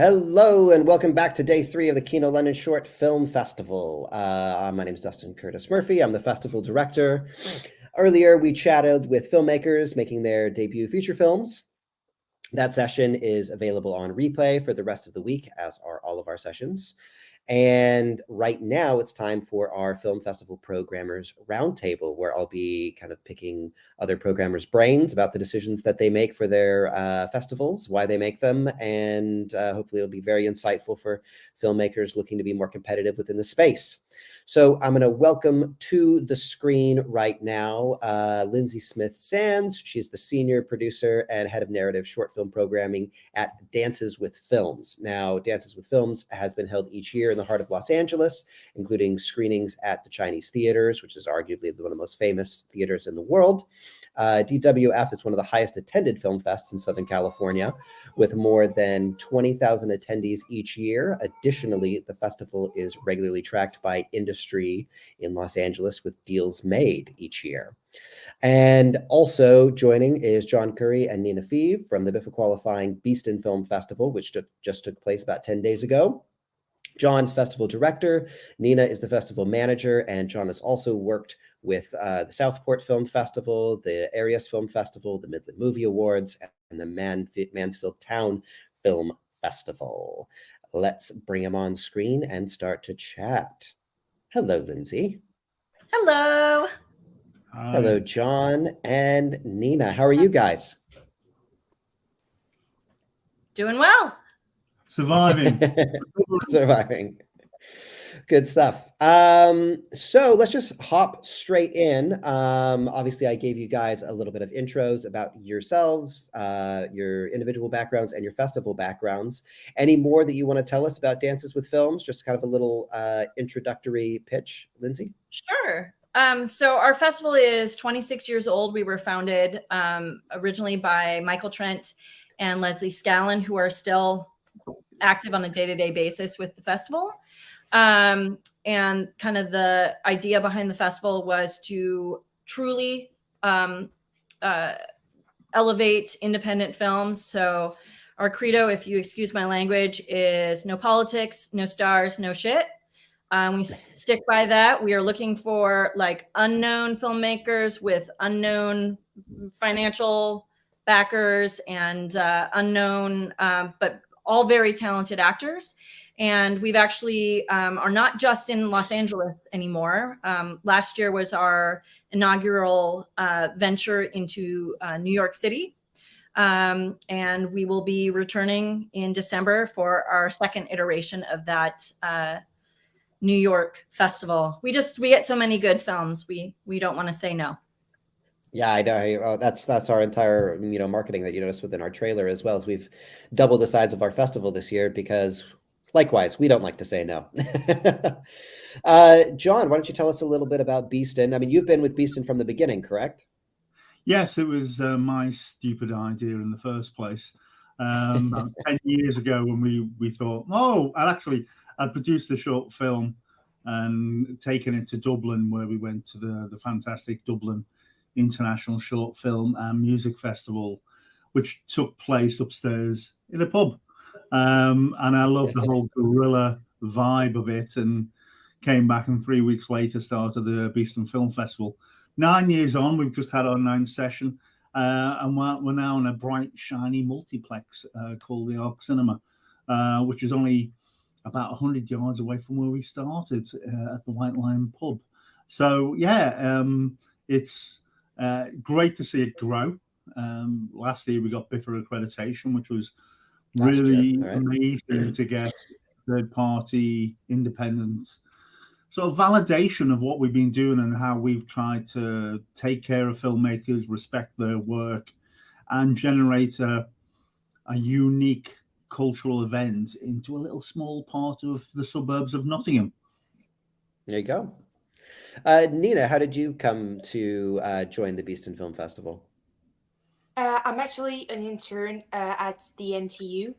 Hello and welcome back to day 3 of the Kino London Short Film Festival. My name is Dustin Curtis Murphy. I'm the festival director. Earlier, we chatted with filmmakers making their debut feature films. That session is available on replay for the rest of the week, as are all of our sessions. And right now it's time for our Film Festival Programmers Roundtable, where I'll be kind of picking other programmers' brains about the decisions that they make for their festivals, why they make them, and hopefully it'll be very insightful for filmmakers looking to be more competitive within the space. So I'm going to welcome to the screen right now Lindsey Smith-Sands. She's the senior producer and head of narrative short film programming at Dances with Films. Now, Dances with Films has been held each year in the heart of Los Angeles, including screenings at the Chinese theaters, which is arguably one of the most famous theaters in the world. DWF is one of the highest attended film fests in Southern California, with more than 20,000 attendees each year. Additionally, the festival is regularly tracked by industry in Los Angeles with deals made each year. And also joining is John Currie and Nina Feve from the BIFA qualifying Beeston Film Festival, which just took place about 10 days ago. John's festival director, Nina is the festival manager, and John has also worked with the Southport Film Festival, the Arias Film Festival, the Midland Movie Awards, and the Mansfield Town Film Festival. Let's bring him on screen and start to chat. Hello, Lindsey. Hello. Hi. Hello, John and Nina. How are you guys? Doing well. Surviving. Surviving. Good stuff. So let's just hop straight in. Obviously, I gave you guys a little bit of intros about yourselves, your individual backgrounds, and your festival backgrounds. Any more that you want to tell us about Dances with Films? Just kind of a little introductory pitch, Lindsey? Sure. So our festival is 26 years old. We were founded originally by Michael Trent and Leslie Scallon, who are still active on a day-to-day basis with the festival. And kind of the idea behind the festival was to truly elevate independent films. So our credo, if you excuse my language, is no politics, no stars, no shit. We stick by that. We are looking for like unknown filmmakers with unknown financial backers and unknown, but all very talented actors. And we've actually are not just in Los Angeles anymore. Last year was our inaugural venture into New York City. And we will be returning in December for our second iteration of that New York festival. We get so many good films. We don't want to say no. Yeah, I know. That's our entire marketing that you noticed within our trailer, as well as we've doubled the size of our festival this year because likewise, we don't like to say no. John, why don't you tell us a little bit about Beeston? I mean, you've been with Beeston from the beginning, correct? Yes, it was my stupid idea in the first place. About 10 years ago when we thought, I'd produced a short film and taken it to Dublin, where we went to the fantastic Dublin International Short Film and Music Festival, which took place upstairs in a pub. And I loved the whole guerrilla vibe of it, and came back and 3 weeks later started the Beeston Film Festival. 9 years on, we've just had our 9th session, and we're now in a bright, shiny multiplex called the Arc Cinema, which is only about 100 yards away from where we started at the White Lion pub. So, yeah, it's great to see it grow. Last year, we got BIFA accreditation, which was really amazing to get third-party, independent sort of validation of what we've been doing and how we've tried to take care of filmmakers, respect their work, and generate a unique cultural event into a little small part of the suburbs of Nottingham. There you go. Nina, how did you come to join the Beeston Film Festival? I'm actually an intern at the NTU,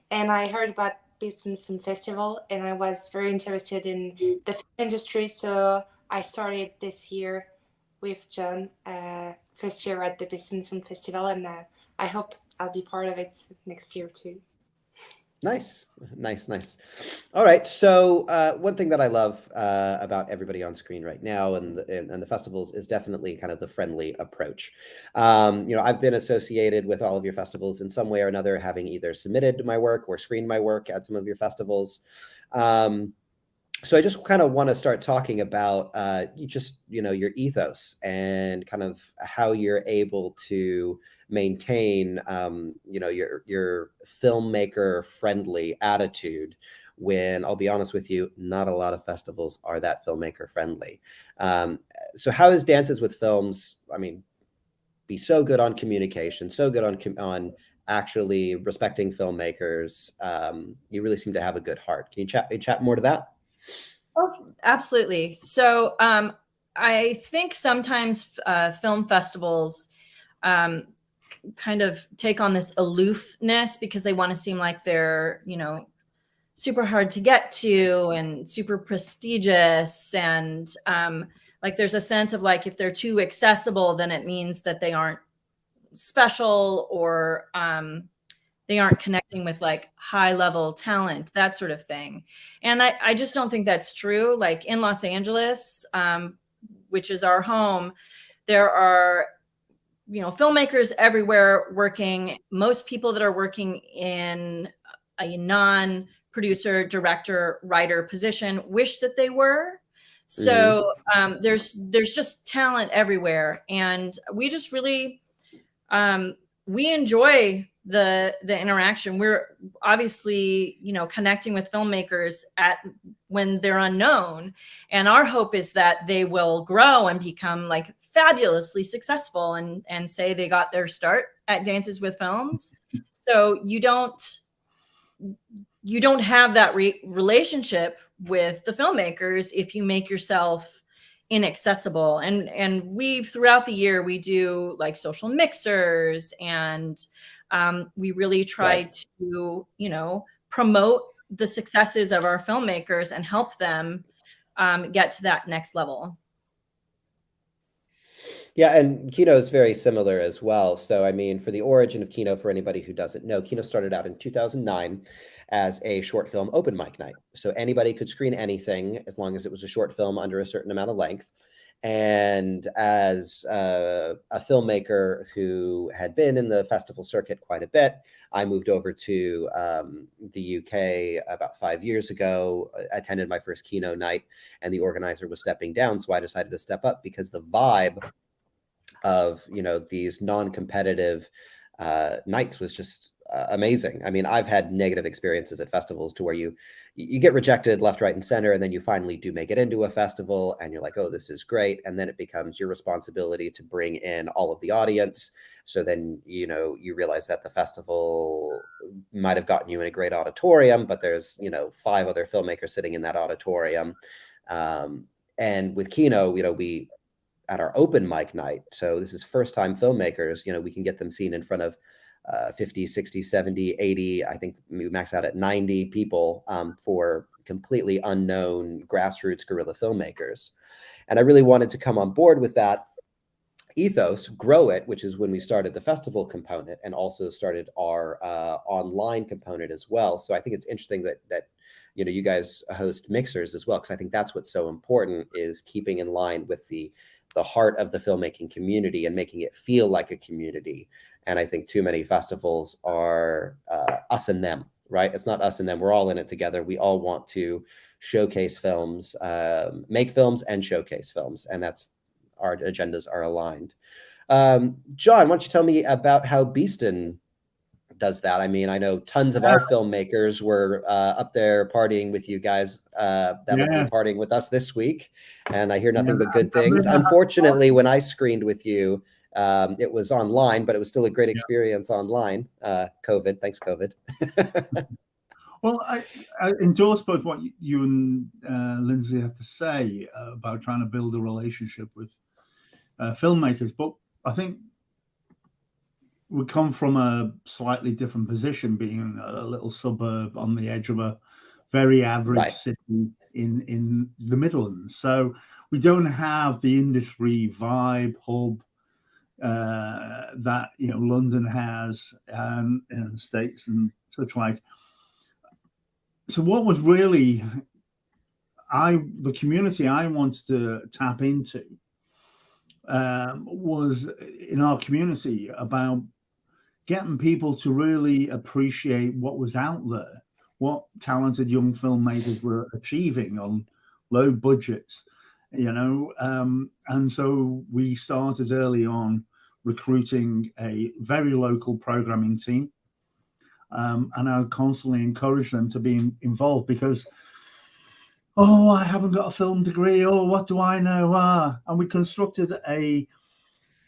and I heard about Beeston Film Festival, and I was very interested in the film industry, so I started this year with John, first year at the Beeston Film Festival, and I hope I'll be part of it next year too. Nice. All right. So one thing that I love about everybody on screen right now and the festivals is definitely kind of the friendly approach. I've been associated with all of your festivals in some way or another, having either submitted my work or screened my work at some of your festivals. So I just kind of want to start talking about your ethos and kind of how you're able to maintain your filmmaker friendly attitude when, I'll be honest with you, not a lot of festivals are that filmmaker friendly. So how is Dances with Films, be so good on communication, so good on actually respecting filmmakers? You really seem to have a good heart. Can you chat more to that? Oh, absolutely. So I think sometimes film festivals kind of take on this aloofness because they want to seem like they're, super hard to get to and super prestigious. And like there's a sense of like, if they're too accessible, then it means that they aren't special or they aren't connecting with like high level talent, that sort of thing. And I just don't think that's true. Like in Los Angeles, which is our home, there are, filmmakers everywhere working. Most people that are working in a non-producer, director, writer position wish that they were. So there's just talent everywhere. And we just really, we enjoy the interaction. We're obviously, connecting with filmmakers when they're unknown. And our hope is that they will grow and become like fabulously successful and say they got their start at Dances with Films. So you don't have that relationship with the filmmakers if you make yourself inaccessible. And we, throughout the year, we do like social mixers, and we really try to, promote the successes of our filmmakers and help them get to that next level. Yeah, and Kino is very similar as well. So, for the origin of Kino, for anybody who doesn't know, Kino started out in 2009 as a short film open mic night. So anybody could screen anything as long as it was a short film under a certain amount of length. And as a filmmaker who had been in the festival circuit quite a bit, I moved over to the UK about 5 years ago, attended my first Kino night, and the organizer was stepping down. So I decided to step up because the vibe of these non-competitive nights was just amazing. I've had negative experiences at festivals to where you get rejected left, right, and center, and then you finally do make it into a festival and you're like, oh, this is great. And then it becomes your responsibility to bring in all of the audience. So then, you realize that the festival might have gotten you in a great auditorium, but there's, 5 other filmmakers sitting in that auditorium. And with Kino, we at our open mic night, so this is first time filmmakers, we can get them seen in front of 50, 60, 70, 80, I think we max out at 90 people for completely unknown grassroots guerrilla filmmakers. And I really wanted to come on board with that ethos, grow it, which is when we started the festival component and also started our online component as well. So I think it's interesting that you guys host mixers as well, because I think that's what's so important, is keeping in line with the heart of the filmmaking community and making it feel like a community. And I think too many festivals are us and them, right? It's not us and them. We're all in it together. We all want to showcase films, make films and showcase films. And that's our agendas are aligned. John, why don't you tell me about how Beeston does that? I know tons of our filmmakers were up there partying with you guys that will be partying with us this week, and I hear nothing but good things. Unfortunately, when I screened with you, it was online, but it was still a great experience online. COVID, thanks COVID. Well, I endorse both what you and Lindsey have to say about trying to build a relationship with filmmakers, but I think we come from a slightly different position, being a little suburb on the edge of a very average city in the Midlands. So we don't have the industry vibe hub that London has, and States and such like. So what was really the community I wanted to tap into was in our community about getting people to really appreciate what was out there, what talented young filmmakers were achieving on low budgets, and so we started early on recruiting a very local programming team, and I constantly encourage them to be involved because, oh, I haven't got a film degree, oh, what do I know? And we constructed a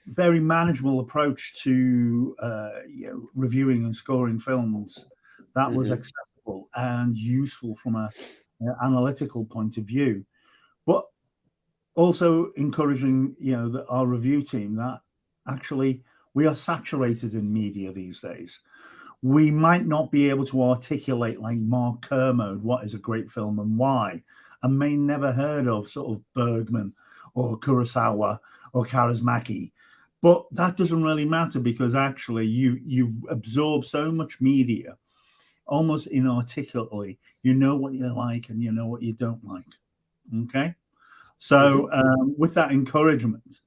very manageable approach to reviewing and scoring films that was accessible and useful from an analytical point of view, but also encouraging our review team that actually we are saturated in media these days. We might not be able to articulate like Mark Kermode what is a great film and why, and may never heard of sort of Bergman or Kurosawa or Kaurismäki. But that doesn't really matter because actually you've absorbed so much media almost inarticulately. You know what you like and you know what you don't like. Okay? So with that encouragement,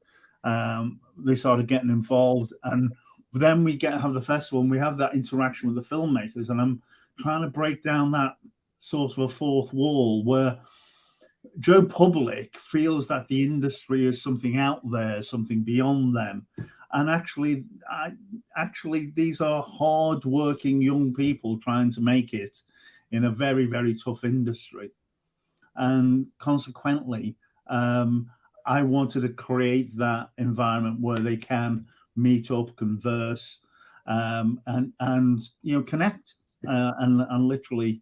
they started getting involved. And then we have the festival and we have that interaction with the filmmakers. And I'm trying to break down that sort of a fourth wall where Joe Public feels that the industry is something out there, something beyond them. And actually, these are hard-working young people trying to make it in a very, very tough industry. And consequently, I wanted to create that environment where they can meet up, converse, and connect, and literally.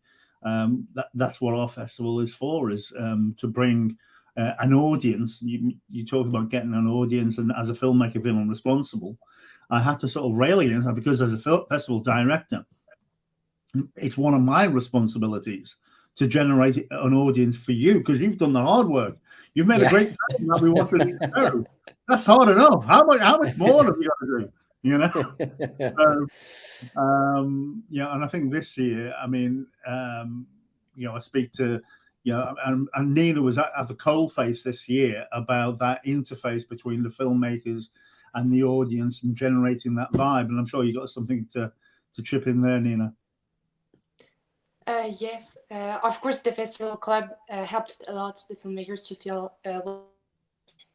That's what our festival is for, is to bring an audience. You talk about getting an audience, and as a filmmaker feeling responsible, I had to sort of rail against that because as a festival director, it's one of my responsibilities to generate an audience for you because you've done the hard work. You've made a great film that we want to do. That's hard enough. How much more have you got to do? And I think this year, I mean, I speak to, and Nina was at the coalface this year about that interface between the filmmakers and the audience and generating that vibe. And I'm sure you got something to chip in there, Nina. Yes, of course, the festival club helped a lot the filmmakers to feel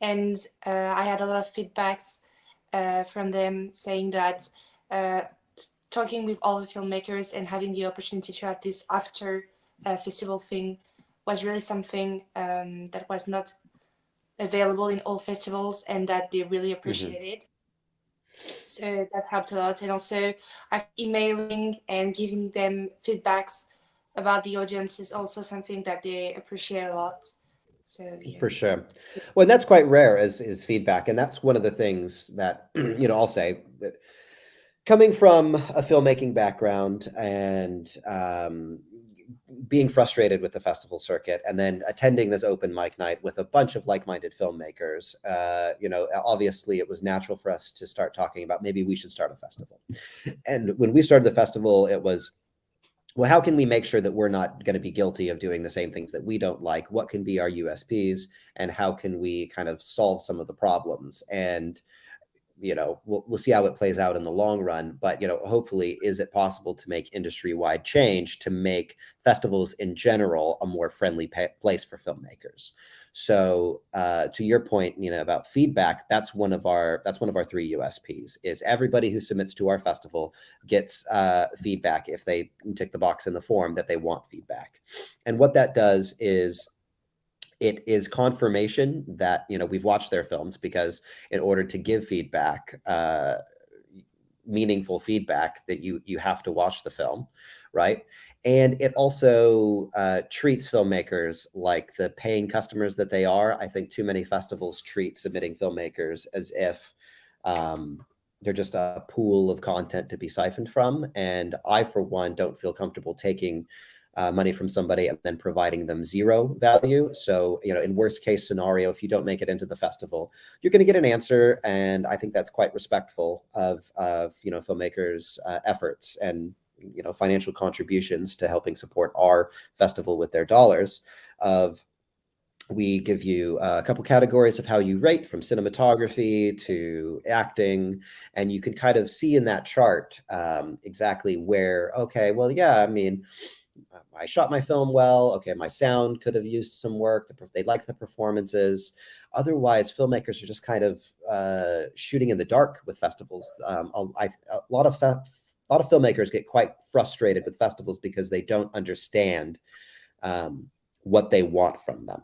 and I had a lot of feedbacks from them saying that talking with all the filmmakers and having the opportunity to have this after festival thing was really something that was not available in all festivals and that they really appreciated. So that helped a lot. And also emailing and giving them feedbacks about the audience is also something that they appreciate a lot. So yeah. For sure. Well, that's quite rare is feedback. And that's one of the things that, I'll say, coming from a filmmaking background and being frustrated with the festival circuit and then attending this open mic night with a bunch of like-minded filmmakers, obviously it was natural for us to start talking about maybe we should start a festival. And when we started the festival, it was, well, how can we make sure that we're not going to be guilty of doing the same things that we don't like? What can be our USPs and how can we kind of solve some of the problems? And, we'll see how it plays out in the long run. But, hopefully, is it possible to make industry-wide change to make festivals in general a more friendly place for filmmakers? So to your point, about feedback, that's one of our 3 USPs is everybody who submits to our festival gets feedback if they tick the box in the form that they want feedback. And what that does is it is confirmation that, we've watched their films, because in order to give feedback, meaningful feedback, that you have to watch the film, right? And it also treats filmmakers like the paying customers that they are. I think too many festivals treat submitting filmmakers as if they're just a pool of content to be siphoned from. And I, for one, don't feel comfortable taking money from somebody and then providing them zero value. So, in worst case scenario, if you don't make it into the festival, you're going to get an answer. And I think that's quite respectful of filmmakers' efforts. And financial contributions to helping support our festival with their dollars. We give you a couple categories of how you rate, from cinematography to acting, and you can kind of see in that chart exactly where, okay, well, yeah, I mean, I shot my film well. Okay, my sound could have used some work. They liked the performances. Otherwise, filmmakers are just kind of shooting in the dark with festivals. A lot of filmmakers get quite frustrated with festivals because they don't understand what they want from them.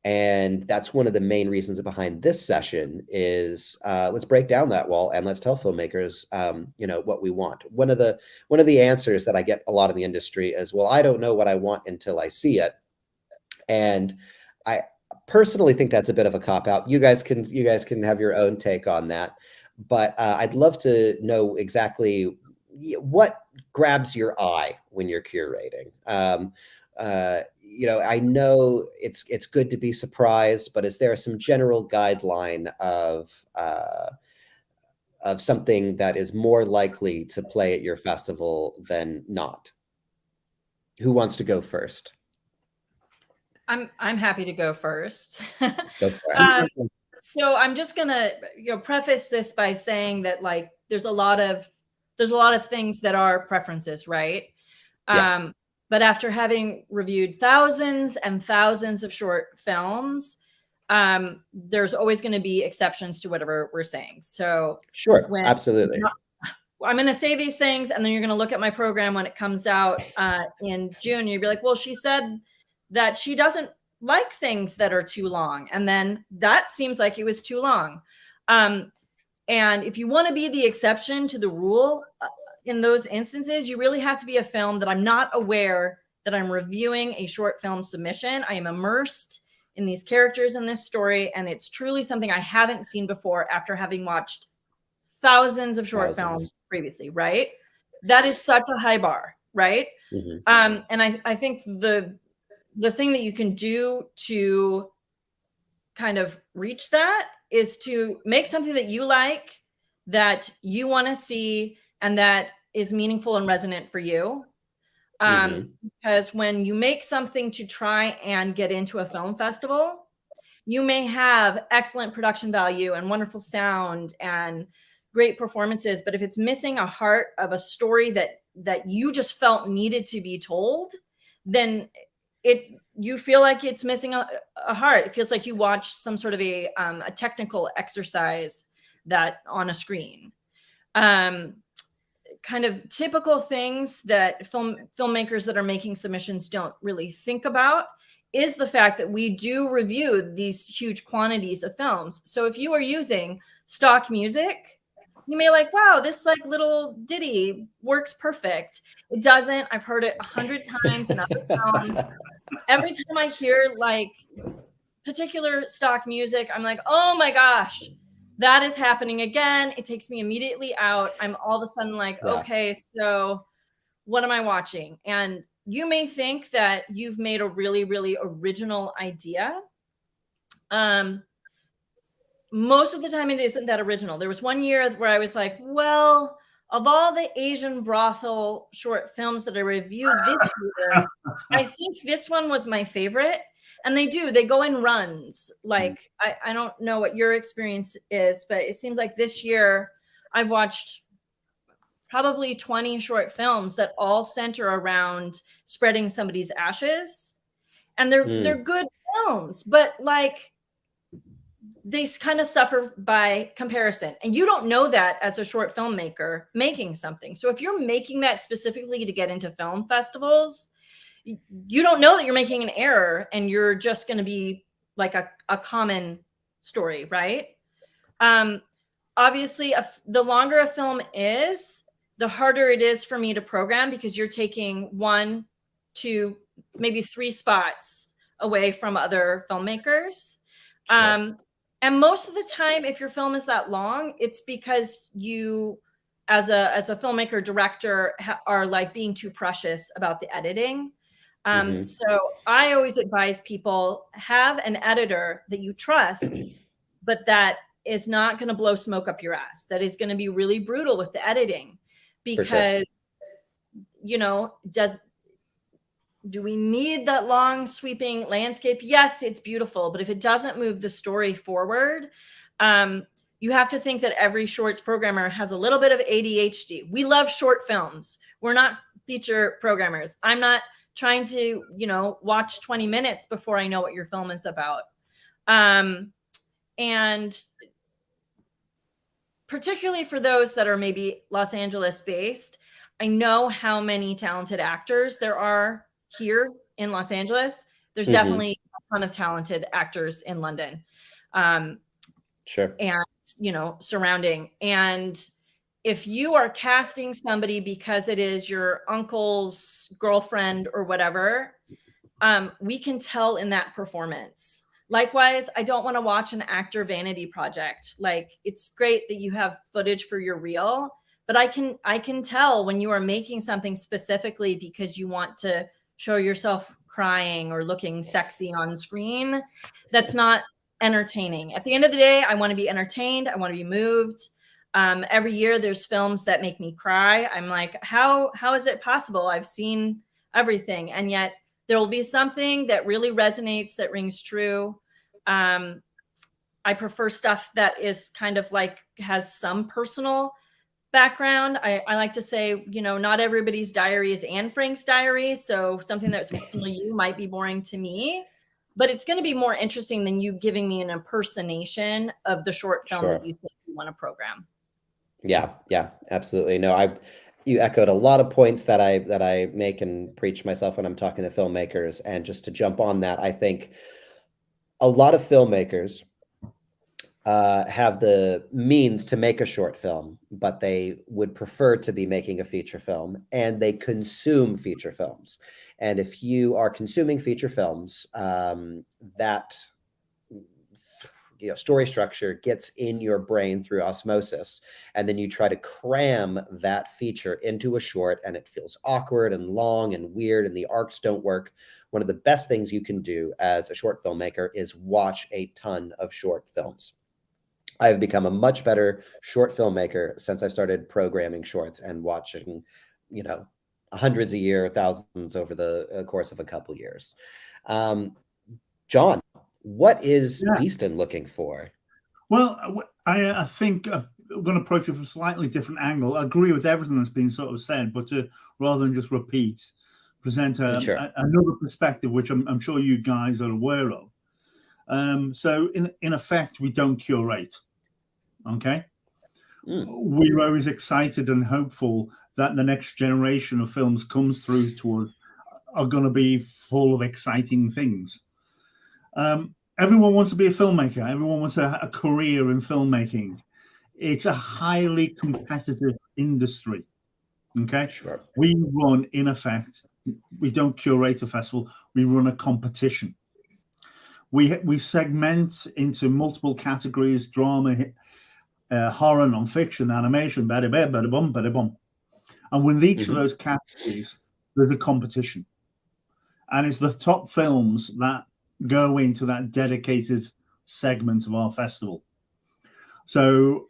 And that's one of the main reasons behind this session is let's break down that wall and let's tell filmmakers, what we want. One of the answers that I get a lot in the industry is, well, I don't know what I want until I see it. And I personally think that's a bit of a cop-out. You guys can have your own take on that. But I'd love to know exactly what grabs your eye when you're curating. I know it's good to be surprised, but is there some general guideline of something that is more likely to play at your festival than not? Who wants to go first? I'm happy to go first. Go for it. So I'm just gonna preface this by saying that there's a lot of things that are preferences, right? Yeah. But after having reviewed thousands and thousands of short films, there's always going to be exceptions to whatever we're saying. So sure, absolutely. I'm going to say these things, and then you're going to look at my program when it comes out in June. You'll be like, well, she said that she doesn't like things that are too long. And then that seems like it was too long. And if you want to be the exception to the rule, in those instances, you really have to be a film that I'm not aware that I'm reviewing a short film submission. I am immersed in these characters in this story, and it's truly something I haven't seen before after having watched thousands of short films previously, right? That is such a high bar, right? Mm-hmm. And I think the thing that you can do to kind of reach that is to make something that you like, that you want to see, and that is meaningful and resonant for you. Because when you make something to try and get into a film festival, you may have excellent production value and wonderful sound and great performances, but if it's missing a heart of a story that you just felt needed to be told, then you feel like it's missing a heart. It feels like you watched some sort of a technical exercise that on a screen. Kind of typical things that filmmakers that are making submissions don't really think about is the fact that we do review these huge quantities of films. So if you are using stock music, you may wow, this little ditty works perfect. It doesn't. I've heard it 100 times in other films. Every time I hear particular stock music, I'm like, oh my gosh, that is happening again. It takes me immediately out. I'm all of a sudden okay, so what am I watching? And you may think that you've made a really, really original idea. Most of the time it isn't that original. There was one year where I was like, well, of all the Asian brothel short films that I reviewed this year, I think this one was my favorite. And they go in runs. I don't know what your experience is, but it seems like this year I've watched probably 20 short films that all center around spreading somebody's ashes. And they're good films, but they kind of suffer by comparison. And you don't know that as a short filmmaker making something. So if you're making that specifically to get into film festivals, you don't know that you're making an error and you're just going to be a common story, right? Obviously, the longer a film is, the harder it is for me to program, because you're taking 1, 2, maybe 3 spots away from other filmmakers. Sure. And most of the time, if your film is that long, it's because you, as a filmmaker director, are being too precious about the editing. So I always advise people, have an editor that you trust, but that is not going to blow smoke up your ass. That is going to be really brutal with the editing, because do we need that long sweeping landscape? Yes, it's beautiful, but if it doesn't move the story forward, you have to think that every shorts programmer has a little bit of ADHD. We love short films. We're not feature programmers. I'm not trying to, watch 20 minutes before I know what your film is about. And particularly for those that are maybe Los Angeles based, I know how many talented actors there are here in Los Angeles. There's definitely a ton of talented actors in London. Sure. And, surrounding. And if you are casting somebody because it is your uncle's girlfriend or whatever, we can tell in that performance. Likewise, I don't want to watch an actor vanity project. Like, it's great that you have footage for your reel, but I can tell when you are making something specifically because you want to show yourself crying or looking sexy on screen. That's not entertaining. At the end of the day, I want to be entertained. I want to be moved. Every year there's films that make me cry. I'm like, how is it possible? I've seen everything. And yet there will be something that really resonates, that rings true. I prefer stuff that is kind of like has some personal background. I like to say, not everybody's diary is Anne Frank's diary. So something that's personal to you might be boring to me, but it's going to be more interesting than you giving me an impersonation of the short film that you think you want to program. Yeah, absolutely. No, you echoed a lot of points that I make and preach myself when I'm talking to filmmakers. And just to jump on that, I think a lot of filmmakers have the means to make a short film, but they would prefer to be making a feature film, and they consume feature films. And if you are consuming feature films, that story structure gets in your brain through osmosis, and then you try to cram that feature into a short, and it feels awkward and long and weird, and the arcs don't work. One of the best things you can do as a short filmmaker is watch a ton of short films. I've become a much better short filmmaker since I started programming shorts and watching, hundreds a year, thousands over the course of a couple years. John, what is Beeston looking for? Well, I think I'm going to approach it from a slightly different angle. I agree with everything that's been sort of said, but rather than just repeat, present another perspective, which I'm sure you guys are aware of. So in effect, we don't curate. Okay. We're always excited and hopeful that the next generation of films comes through towards are going to be full of exciting things. Everyone wants to be a filmmaker. Everyone wants a career in filmmaking. It's a highly competitive industry. Okay. Sure. We run, in effect, we don't curate a festival. We run a competition. We segment into multiple categories: drama, horror, non-fiction, animation, bada bum, bada bum. And with each of those categories, there's a competition. And it's the top films that go into that dedicated segment of our festival. So,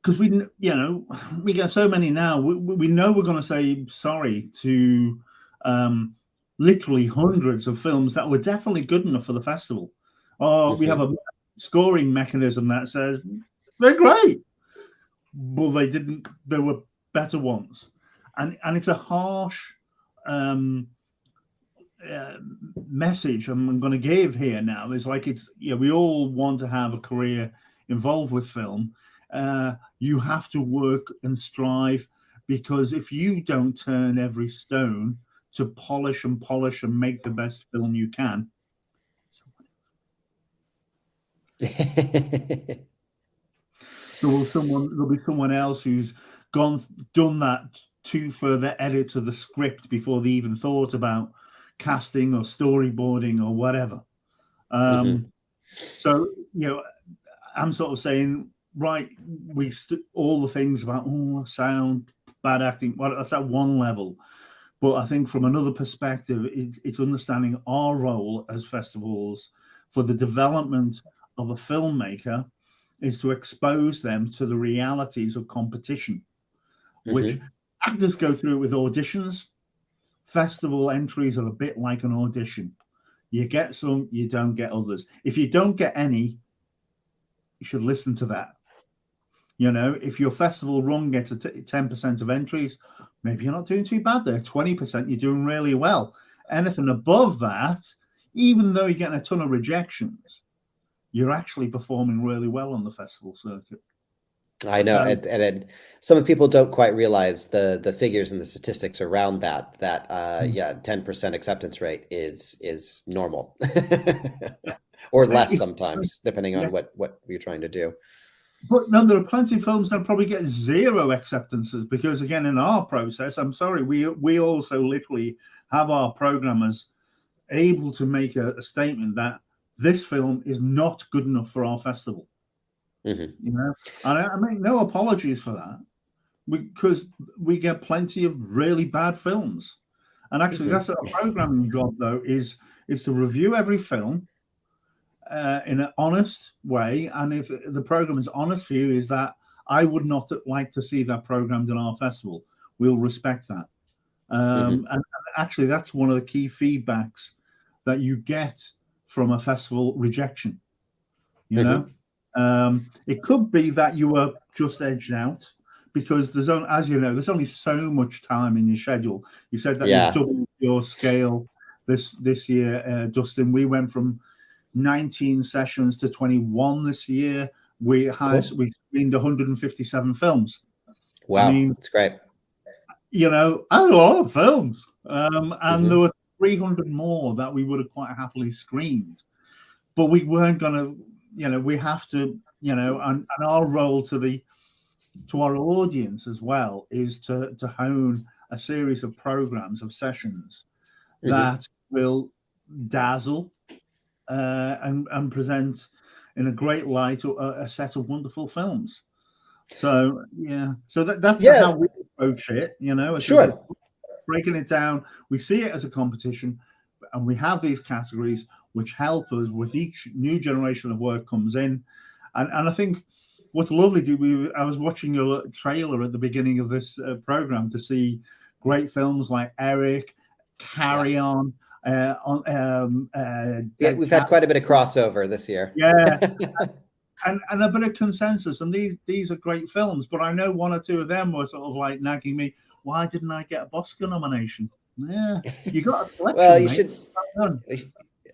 because we get so many now, we know we're going to say sorry to literally hundreds of films that were definitely good enough for the festival. Or we have a scoring mechanism that says, they're great, but they didn't. There were better ones, and it's a harsh message I'm going to give here now. It's like we all want to have a career involved with film. You have to work and strive, because if you don't turn every stone to polish and make the best film you can. There'll be someone else who's done that 2 further edits of the script before they even thought about casting or storyboarding or whatever. So I'm sort of saying, right, all the things about sound, bad acting, well, that's at one level. But I think from another perspective, it's understanding our role as festivals for the development of a filmmaker is to expose them to the realities of competition, which actors go through it with auditions. Festival entries are a bit like an audition. You get some, you don't get others. If you don't get any, you should listen to that. If your festival run gets 10% of entries, maybe you're not doing too bad there. 20%, you're doing really well. Anything above that, even though you're getting a ton of rejections, you're actually performing really well on the festival circuit. I know, and some people don't quite realize the figures and the statistics around that. Yeah, 10% acceptance rate is normal, or less sometimes, depending on what you're trying to do. But no, there are plenty of films that probably get 0 acceptances because, again, in our process, I'm sorry, we also literally have our programmers able to make a statement that this film is not good enough for our festival. And I make no apologies for that, because we get plenty of really bad films. And actually, that's a programming job, though, is to review every film in an honest way. And if the program is honest for you, is that I would not like to see that programmed in our festival, we'll respect that. And actually, that's one of the key feedbacks that you get from a festival rejection. It could be that you were just edged out because there's only so much time in your schedule. You said that you've doubled your scale this year, Dustin. We went from 19 sessions to 21 this year. We screened 157 films. Wow, I mean, that's great. A lot of films, and there were 300 more that we would have quite happily screened, but we weren't going to. We have to, and our role to our audience as well is to hone a series of programs, of sessions that will dazzle and present in a great light a set of wonderful films. So that's how we approach it. Sure. Breaking it down, we see it as a competition, and we have these categories which help us with each new generation of work comes in. And I think what's lovely, I was watching a trailer at the beginning of this program to see great films like Eric, Carry On. We've had quite a bit of crossover this year. Yeah. and a bit of consensus. And these are great films, but I know one or two of them were sort of like nagging me, why didn't I get a Oscar nomination? Yeah, you got a selection. Well, you should.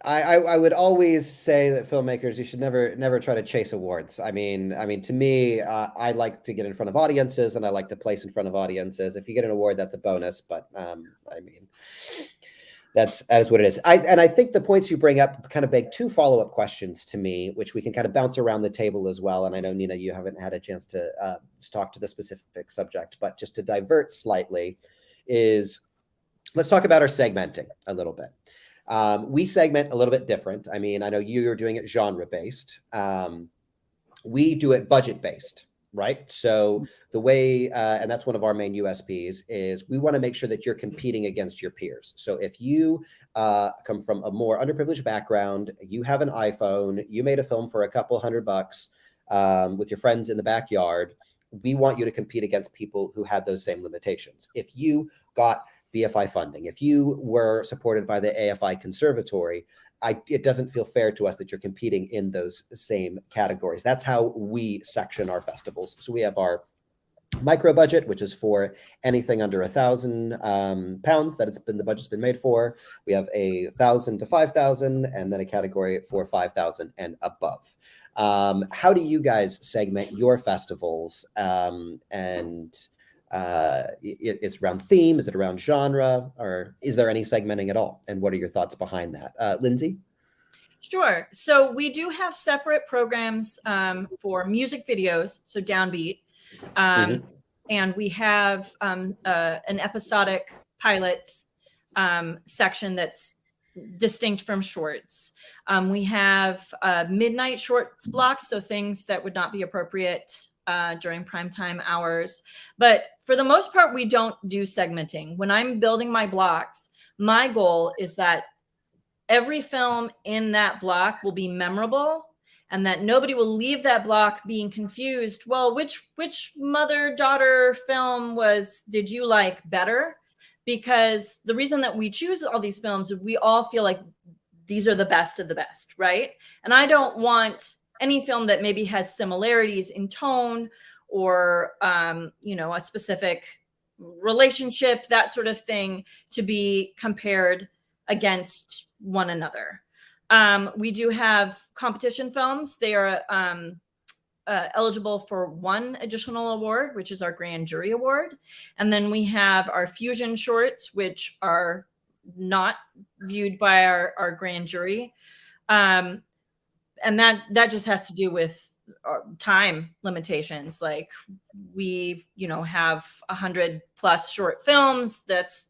I would always say that filmmakers, you should never try to chase awards. I mean, to me, I like to get in front of audiences, and I like to place in front of audiences. If you get an award, that's a bonus. But I mean, that is what it is. I think the points you bring up kind of beg two follow-up questions to me, which we can kind of bounce around the table as well. And I know, Nina, you haven't had a chance to talk to the specific subject, but just to divert slightly is, let's talk about our segmenting a little bit. We segment a little bit different. I mean, I know you're doing it genre-based. We do it budget-based, right? So the way, and that's one of our main USPs, is we want to make sure that you're competing against your peers. So if you come from a more underprivileged background, you have an iPhone, you made a film for a couple $100 with your friends in the backyard, we want you to compete against people who had those same limitations. If you got BFI funding, if you were supported by the AFI Conservatory, it doesn't feel fair to us that you're competing in those same categories. That's how we section our festivals. So we have our micro budget, which is for anything under £1,000 that the budget's been made for. We have 1,000 to 5,000, and then a category for 5,000 and above. How do you guys segment your festivals? It's around theme? Is it around genre? Or is there any segmenting at all? And what are your thoughts behind that? Lindsey? Sure. So we do have separate programs for music videos, so downbeat. And we have an episodic pilots section that's distinct from shorts. We have midnight shorts blocks, so things that would not be appropriate during primetime hours. But for the most part, we don't do segmenting. When I'm building my blocks, my goal is that every film in that block will be memorable and that nobody will leave that block being confused. Well, which mother-daughter film did you like better? Because the reason that we choose all these films is we all feel like these are the best of the best, right? And I don't want any film that maybe has similarities in tone or, a specific relationship, that sort of thing, to be compared against one another. We do have competition films. They are eligible for one additional award, which is our grand jury award. And then we have our fusion shorts, which are not viewed by our grand jury. And that just has to do with time limitations. Like we, have 100+ short films. That's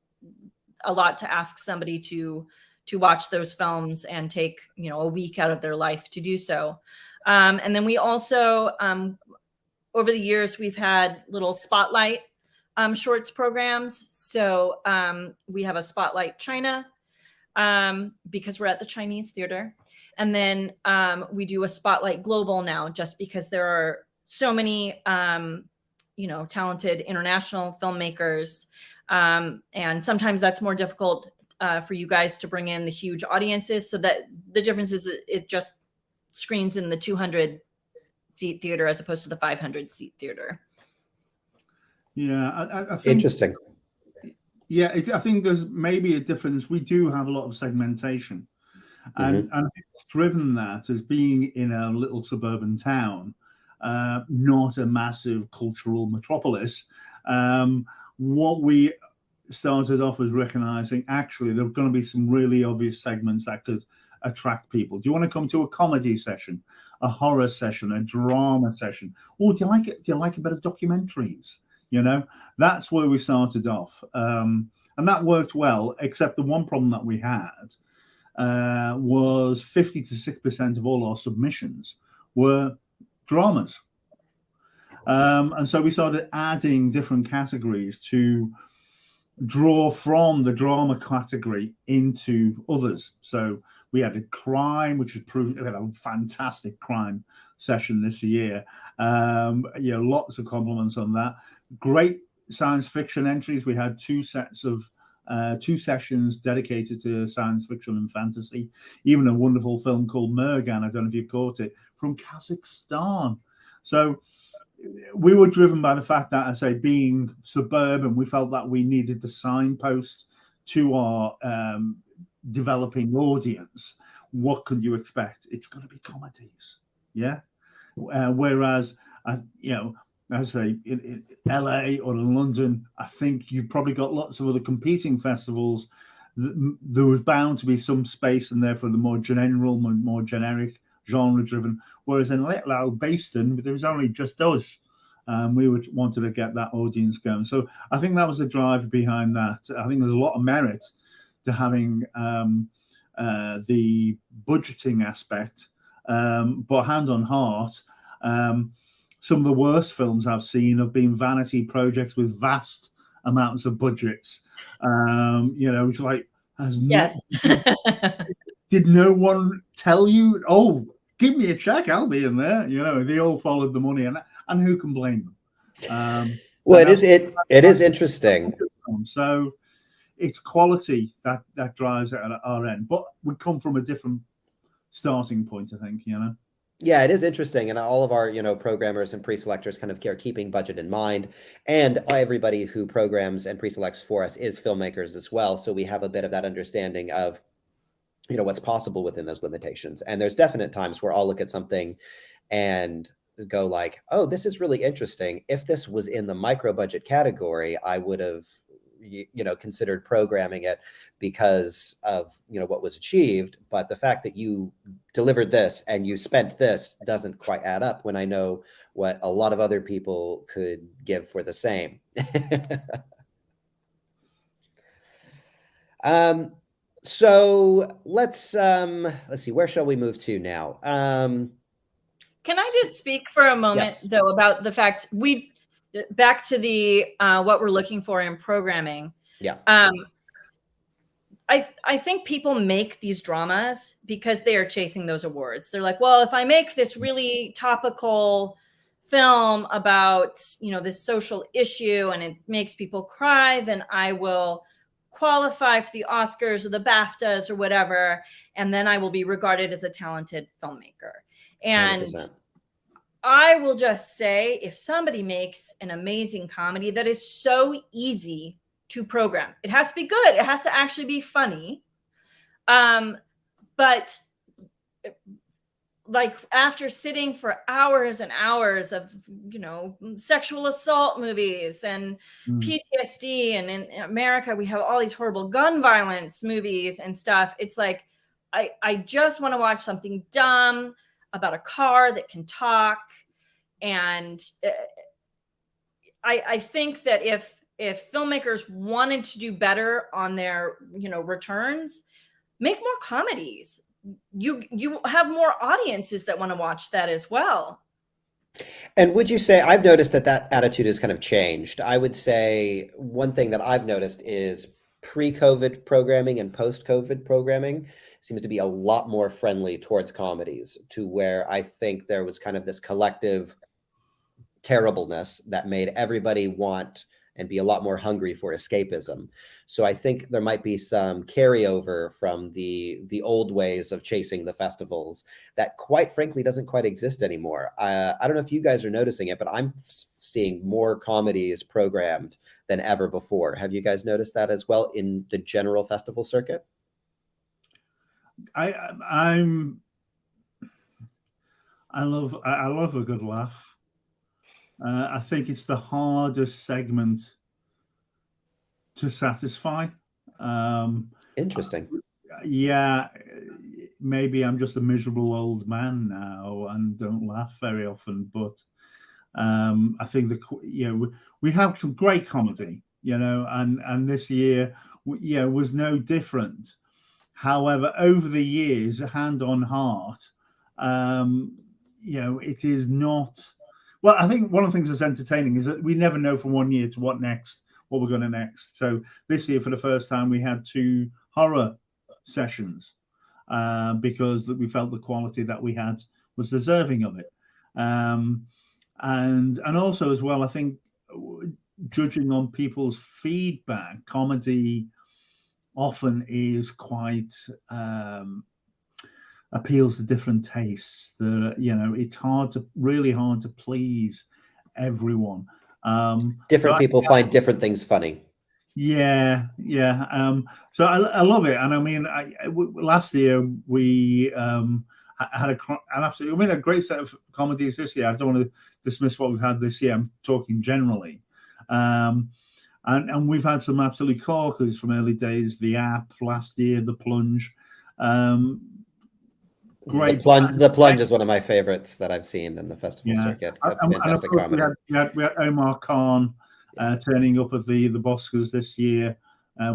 a lot to ask somebody to watch those films and take, a week out of their life to do so. And then we also, over the years, we've had little spotlight shorts programs. So we have a Spotlight China because we're at the Chinese Theater. And then we do a Spotlight Global now, just because there are so many, talented international filmmakers. And sometimes that's more difficult for you guys to bring in the huge audiences. So that the difference is it just screens in the 200-seat theater as opposed to the 500-seat theater. Yeah, I think, interesting. Yeah, I think there's maybe a difference. We do have a lot of segmentation, and it's driven that as being in a little suburban town, not a massive cultural metropolis. What we started off as recognizing, actually, there are going to be some really obvious segments that could attract people. Do you want to come to a comedy session, a horror session, a drama session, or do you like it? Do you like a bit of documentaries? That's where we started off, and that worked well. Except the one problem that we had was 50 to 6% of all our submissions were dramas, and so we started adding different categories to draw from the drama category into others. So we had a crime, which has proved, we had a fantastic crime session this year. Lots of compliments on that. Great science fiction entries. We had two sessions dedicated to science fiction and fantasy. Even a wonderful film called Mergan, I don't know if you caught it, from Kazakhstan. So we were driven by the fact that, I say, being suburban, we felt that we needed the signpost to our developing audience. What could you expect? It's going to be comedies, yeah. Whereas, I say in LA or in London, I think you've probably got lots of other competing festivals. There was bound to be some space in there for the more general, more generic, genre-driven. Whereas in little Beeston, there was only just us. We wanted to get that audience going. So I think that was the drive behind that. I think there's a lot of merit to having the budgeting aspect, but hand on heart, some of the worst films I've seen have been vanity projects with vast amounts of budgets. Which Yes. Did no one tell you? Oh, give me a check, I'll be in there. They all followed the money, and who can blame them? Well, it is interesting. So it's quality that drives it at our end, but we come from a different starting point, I think. Yeah, it is interesting, and all of our programmers and pre-selectors kind of are keeping budget in mind, and everybody who programs and pre-selects for us is filmmakers as well. So we have a bit of that understanding of what's possible within those limitations. And there's definite times where I'll look at something and go like, oh, this is really interesting. If this was in the micro budget category, I would have considered programming it because of what was achieved. But the fact that you delivered this and you spent this doesn't quite add up when I know what a lot of other people could give for the same. So let's see, where shall we move to now? Can I just speak for a moment, though, about the fact back to the what we're looking for in programming. Yeah. I think people make these dramas because they are chasing those awards. They're like, well, if I make this really topical film about, you know, this social issue and it makes people cry, then I will qualify for the Oscars or the BAFTAs or whatever, and then I will be regarded as a talented filmmaker. And 100%. I will just say, if somebody makes an amazing comedy that is so easy to program, it has to be good. It has to actually be funny. But like, after sitting for hours and hours of, you know, sexual assault movies and PTSD, and in America we have all these horrible gun violence movies and stuff, it's like I just want to watch something dumb about a car that can talk. And I think that if filmmakers wanted to do better on their, you know, returns, make more comedies. You have more audiences that want to watch that as well. And would you say, I've noticed that attitude has kind of changed. I would say one thing that I've noticed is pre-COVID programming and post-COVID programming seems to be a lot more friendly towards comedies, to where I think there was kind of this collective terribleness that made everybody want and be a lot more hungry for escapism. So I think there might be some carryover from the old ways of chasing the festivals that, quite frankly, doesn't quite exist anymore. I don't know if you guys are noticing it, but I'm seeing more comedies programmed than ever before. Have you guys noticed that as well in the general festival circuit? I love a good laugh. I think it's the hardest segment to satisfy. Interesting. Yeah, maybe I'm just a miserable old man now and don't laugh very often, but I think we have some great comedy, you know, and this year, was no different. However, over the years, hand on heart, it is not. Well, I think one of the things that's entertaining is that we never know from one year to what we're going to next. So this year, for the first time, we had 2 horror sessions because we felt the quality that we had was deserving of it. And also as well, I think, judging on people's feedback, comedy often is quite appeals to different tastes. It's really hard to please everyone. Different people find different things funny. Yeah. So I love it, and I mean, last year we had a great set of comedies this year. I don't want to dismiss what we've had this year. I'm talking generally, and we've had some absolutely corkers from early days. The App last year, The Plunge. Great. The Plunge is one of my favorites that I've seen in the festival circuit. Fantastic comedy. We had Omar Khan turning up at the Boscas this year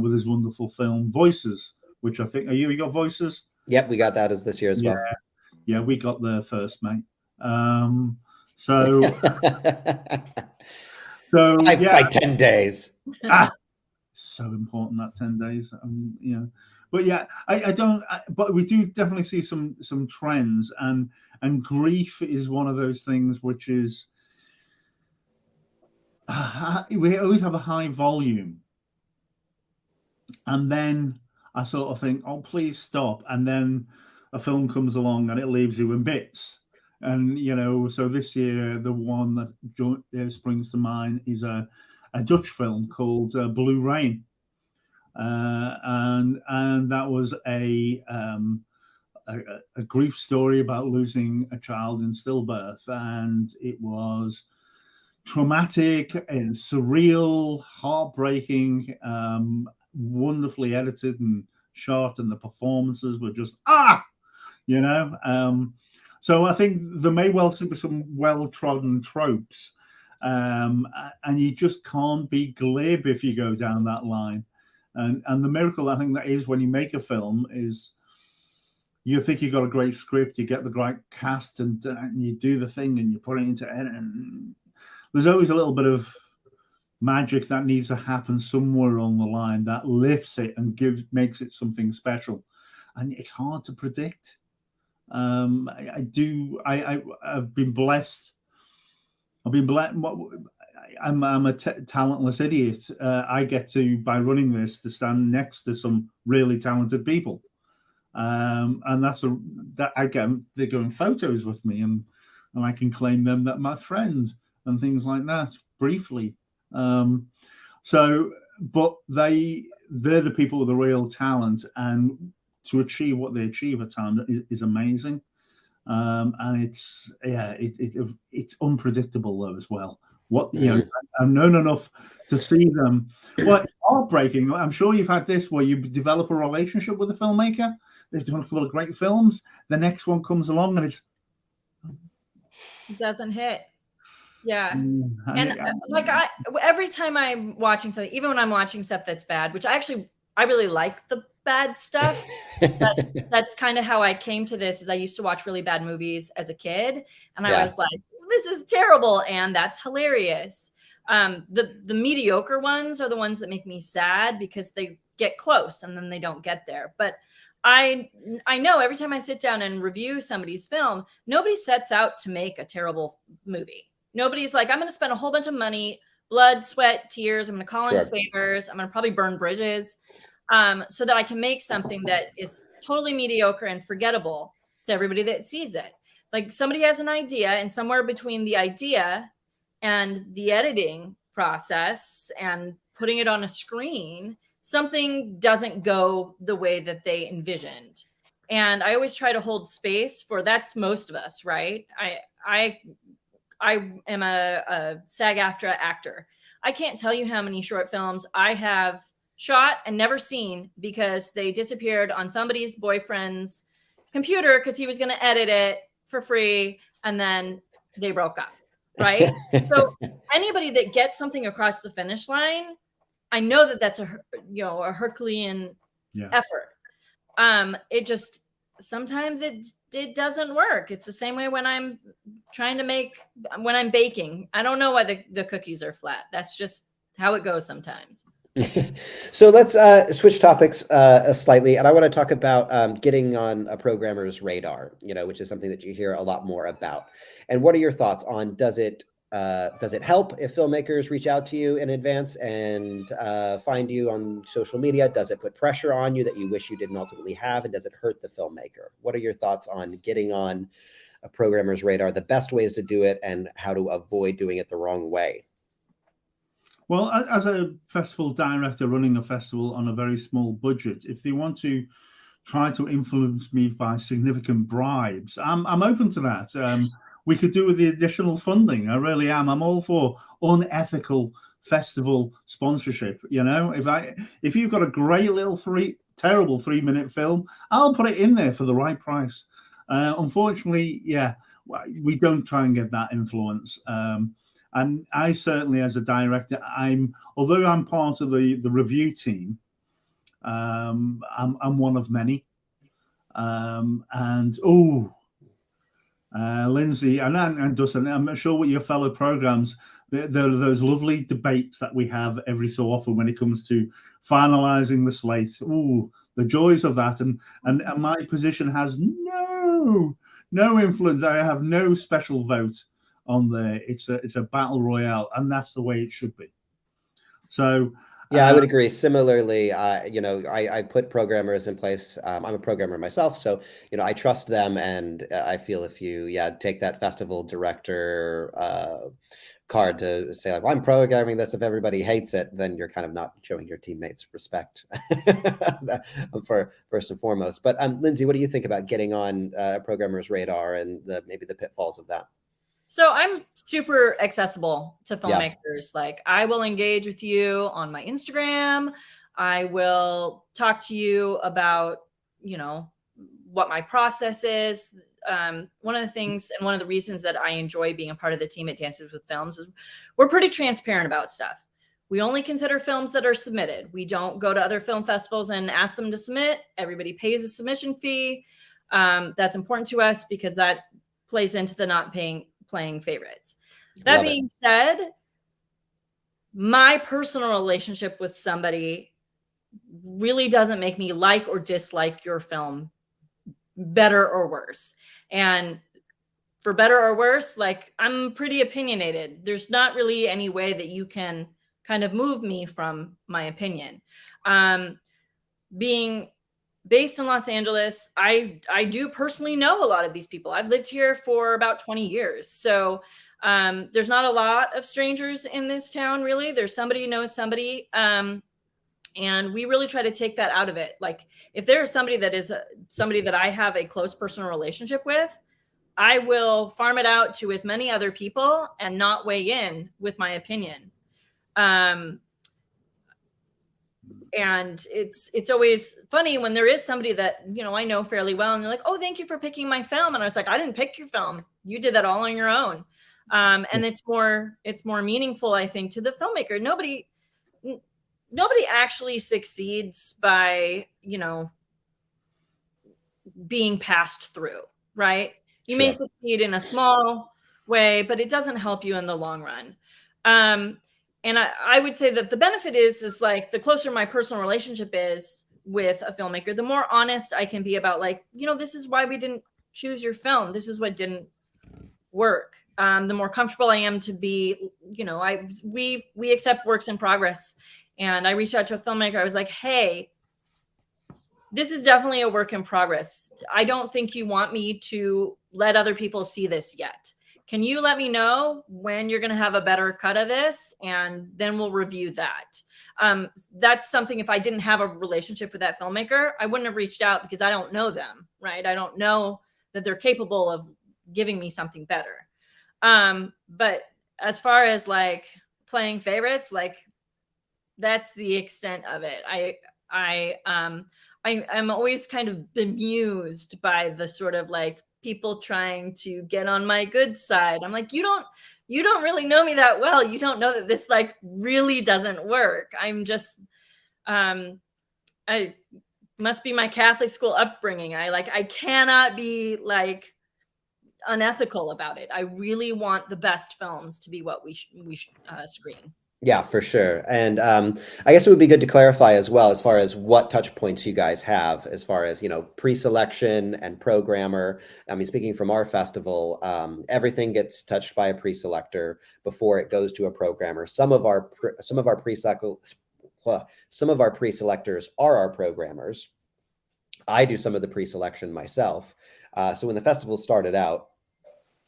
with his wonderful film Voices, which I think you got Voices? Yep, we got that as this year as well. Yeah, we got there first, mate. So by 10 days. So important, that 10 days. But yeah, but we do definitely see some trends, and grief is one of those things which is we always have a high volume, and then I sort of think, oh, please stop, and then a film comes along and it leaves you in bits. And so this year the one that springs to mind is a Dutch film called Blue Rain. And that was a grief story about losing a child in stillbirth, and it was traumatic and surreal, heartbreaking, wonderfully edited and shot, and the performances were just so I think there may well be some well-trodden tropes, and you just can't be glib if you go down that line. And the miracle, I think, that is when you make a film is you think you got a great script, you get the right cast, and you do the thing and you put it into edit, and there's always a little bit of magic that needs to happen somewhere on the line that lifts it and makes it something special, and it's hard to predict. I've been blessed. I'm a talentless idiot. I get to, by running this, to stand next to some really talented people, and they're going photos with me, and I can claim them that my friend and things like that briefly. But they're the people with the real talent, and to achieve what they achieve at times is amazing. And it's unpredictable though as well. I've known enough to see them. Well, it's heartbreaking. I'm sure you've had this where you develop a relationship with a filmmaker. They've done a couple of great films. The next one comes along and it doesn't hit. Yeah. Every time I'm watching something, even when I'm watching stuff that's bad, which I really like the bad stuff. That's kind of how I came to this. Is I used to watch really bad movies as a kid, and I was like, this is terrible, and that's hilarious. The mediocre ones are the ones that make me sad because they get close and then they don't get there. But I know every time I sit down and review somebody's film, nobody sets out to make a terrible movie. Nobody's like, I'm going to spend a whole bunch of money, blood, sweat, tears. I'm going to call in favors. I'm going to probably burn bridges so that I can make something that is totally mediocre and forgettable to everybody that sees it. Like somebody has an idea, and somewhere between the idea and the editing process and putting it on a screen, something doesn't go the way that they envisioned. And I always try to hold space for, that's most of us, right? I am a SAG-AFTRA actor. I can't tell you how many short films I have shot and never seen because they disappeared on somebody's boyfriend's computer because he was going to edit it for free, and then they broke up, right? So anybody that gets something across the finish line, I know that that's a Herculean effort. It just sometimes it doesn't work. It's the same way when I'm baking. I don't know why the cookies are flat. That's just how it goes sometimes. So let's switch topics slightly, and I want to talk about getting on a programmer's radar, which is something that you hear a lot more about. And what are your thoughts on, does it help if filmmakers reach out to you in advance and find you on social media? Does it put pressure on you that you wish you didn't ultimately have? And does it hurt the filmmaker? What are your thoughts on getting on a programmer's radar, the best ways to do it, and how to avoid doing it the wrong way? Well, as a festival director running a festival on a very small budget, if they want to try to influence me by significant bribes, I'm open to that. We could do with the additional funding. I really am. I'm all for unethical festival sponsorship. If you've got a great little terrible 3-minute film, I'll put it in there for the right price. Unfortunately, we don't try and get that influence. And I certainly, as a director, although I'm part of the review team, I'm one of many. Lindsey and Dustin, I'm sure with your fellow programs, there are those lovely debates that we have every so often when it comes to finalizing the slate. The joys of that. And my position has no influence. I have no special vote on there. It's a battle royale, and that's the way it should be. So I would agree. Similarly, I put programmers in place. I'm a programmer myself, so I trust them, and I feel if you take that festival director card to say, like, well, I'm programming this, if everybody hates it, then you're kind of not showing your teammates respect for first and foremost. But Lindsey, what do you think about getting on a programmer's radar and maybe the pitfalls of that? So I'm super accessible to filmmakers. Like, I will engage with you on my Instagram. I will talk to you about, what my process is. One of the things and one of the reasons that I enjoy being a part of the team at Dances with Films is we're pretty transparent about stuff. We only consider films that are submitted. We don't go to other film festivals and ask them to submit. Everybody pays a submission fee. That's important to us because that plays into the not playing favorites. That being said, my personal relationship with somebody really doesn't make me like or dislike your film better or worse. And for better or worse, like, I'm pretty opinionated. There's not really any way that you can kind of move me from my opinion. Being based in Los Angeles, I do personally know a lot of these people. I've lived here for about 20 years. So there's not a lot of strangers in this town, really. There's somebody who knows somebody. And we really try to take that out of it. Like, if there is somebody that is somebody that I have a close personal relationship with, I will farm it out to as many other people and not weigh in with my opinion. And it's always funny when there is somebody that, you know, I know fairly well, and they're like, "Oh, thank you for picking my film." And I was like, "I didn't pick your film. You did that all on your own." And it's more meaningful, I think, to the filmmaker. Nobody actually succeeds by, you know, being passed through, right? You may succeed in a small way, but it doesn't help you in the long run. And I would say that the benefit is like, the closer my personal relationship is with a filmmaker, the more honest I can be about, like, you know, this is why we didn't choose your film. This is what didn't work. The more comfortable I am to be, you know, we accept works in progress. And I reached out to a filmmaker. I was like, "Hey, this is definitely a work in progress. I don't think you want me to let other people see this yet. Can you let me know when you're going to have a better cut of this? And then we'll review that." That's something, if I didn't have a relationship with that filmmaker, I wouldn't have reached out, because I don't know them, right? I don't know that they're capable of giving me something better. But as far as like playing favorites, like, that's the extent of it. I'm always kind of bemused by the sort of like people trying to get on my good side. I'm like, you don't really know me that well. You don't know that this like really doesn't work. I'm just, I must be my Catholic school upbringing. I cannot be like unethical about it. I really want the best films to be what we screen. Yeah, for sure. And I guess it would be good to clarify as well, as far as what touch points you guys have, as far as, you know, pre-selection and programmer. I mean, speaking from our festival, everything gets touched by a pre-selector before it goes to a programmer. Some of our pre-selectors are our programmers. I do some of the pre-selection myself. So when the festival started out,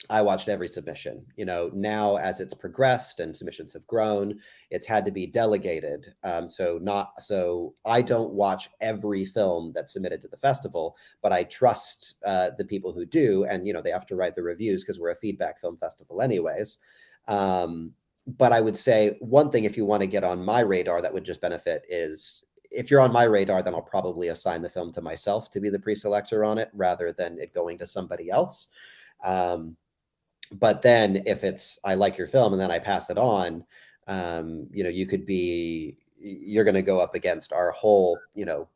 I watched every submission. You know, now as it's progressed and submissions have grown, it's had to be delegated. So I don't watch every film that's submitted to the festival, but I trust the people who do, and, you know, they have to write the reviews because we're a feedback film festival anyways. But I would say one thing, if you want to get on my radar, that would just benefit is, if you're on my radar, then I'll probably assign the film to myself to be the pre-selector on it, rather than it going to somebody else. But then if it's, I like your film and then I pass it on, you know, you're going to go up against our whole, you know,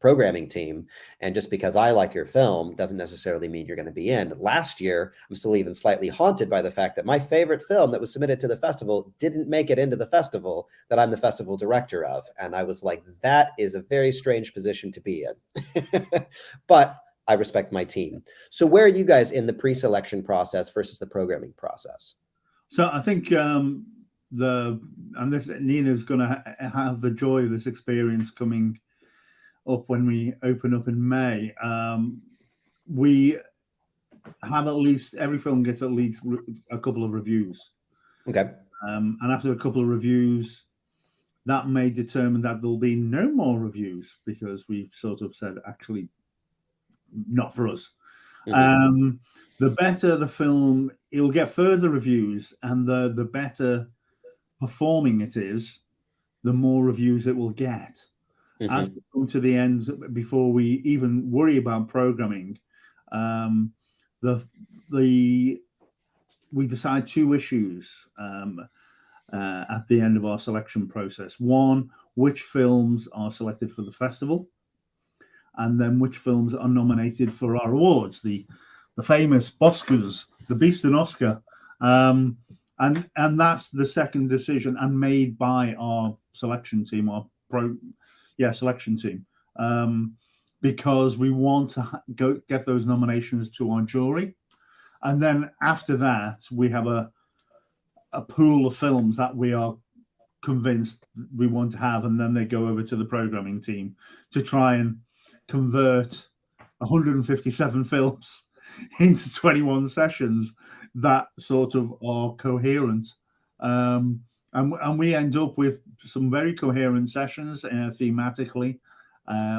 programming team. And just because I like your film doesn't necessarily mean you're going to be in. Last year, I'm still even slightly haunted by the fact that my favorite film that was submitted to the festival didn't make it into the festival that I'm the festival director of. And I was like, that is a very strange position to be in. But I respect my team. So where are you guys in the pre-selection process versus the programming process? So I think Nina's going to have the joy of this experience coming up when we open up in May. We have every film gets at least a couple of reviews. Okay. And after a couple of reviews, that may determine that there'll be no more reviews, because we've sort of said, actually, not for us. Mm-hmm. The better the film, it'll get further reviews, and the better performing it is, the more reviews it will get. Mm-hmm. As we come to the end, before we even worry about programming, we decide two issues at the end of our selection process. One, which films are selected for the festival, and then which films are nominated for our awards, the famous Boscars, the Beeston Oscar. and that's the second decision, and made by our selection team, selection team, because we want to go get those nominations to our jury, and then after that we have a pool of films that we are convinced we want to have, and then they go over to the programming team to try and convert 157 films into 21 sessions that sort of are coherent, and we end up with some very coherent sessions thematically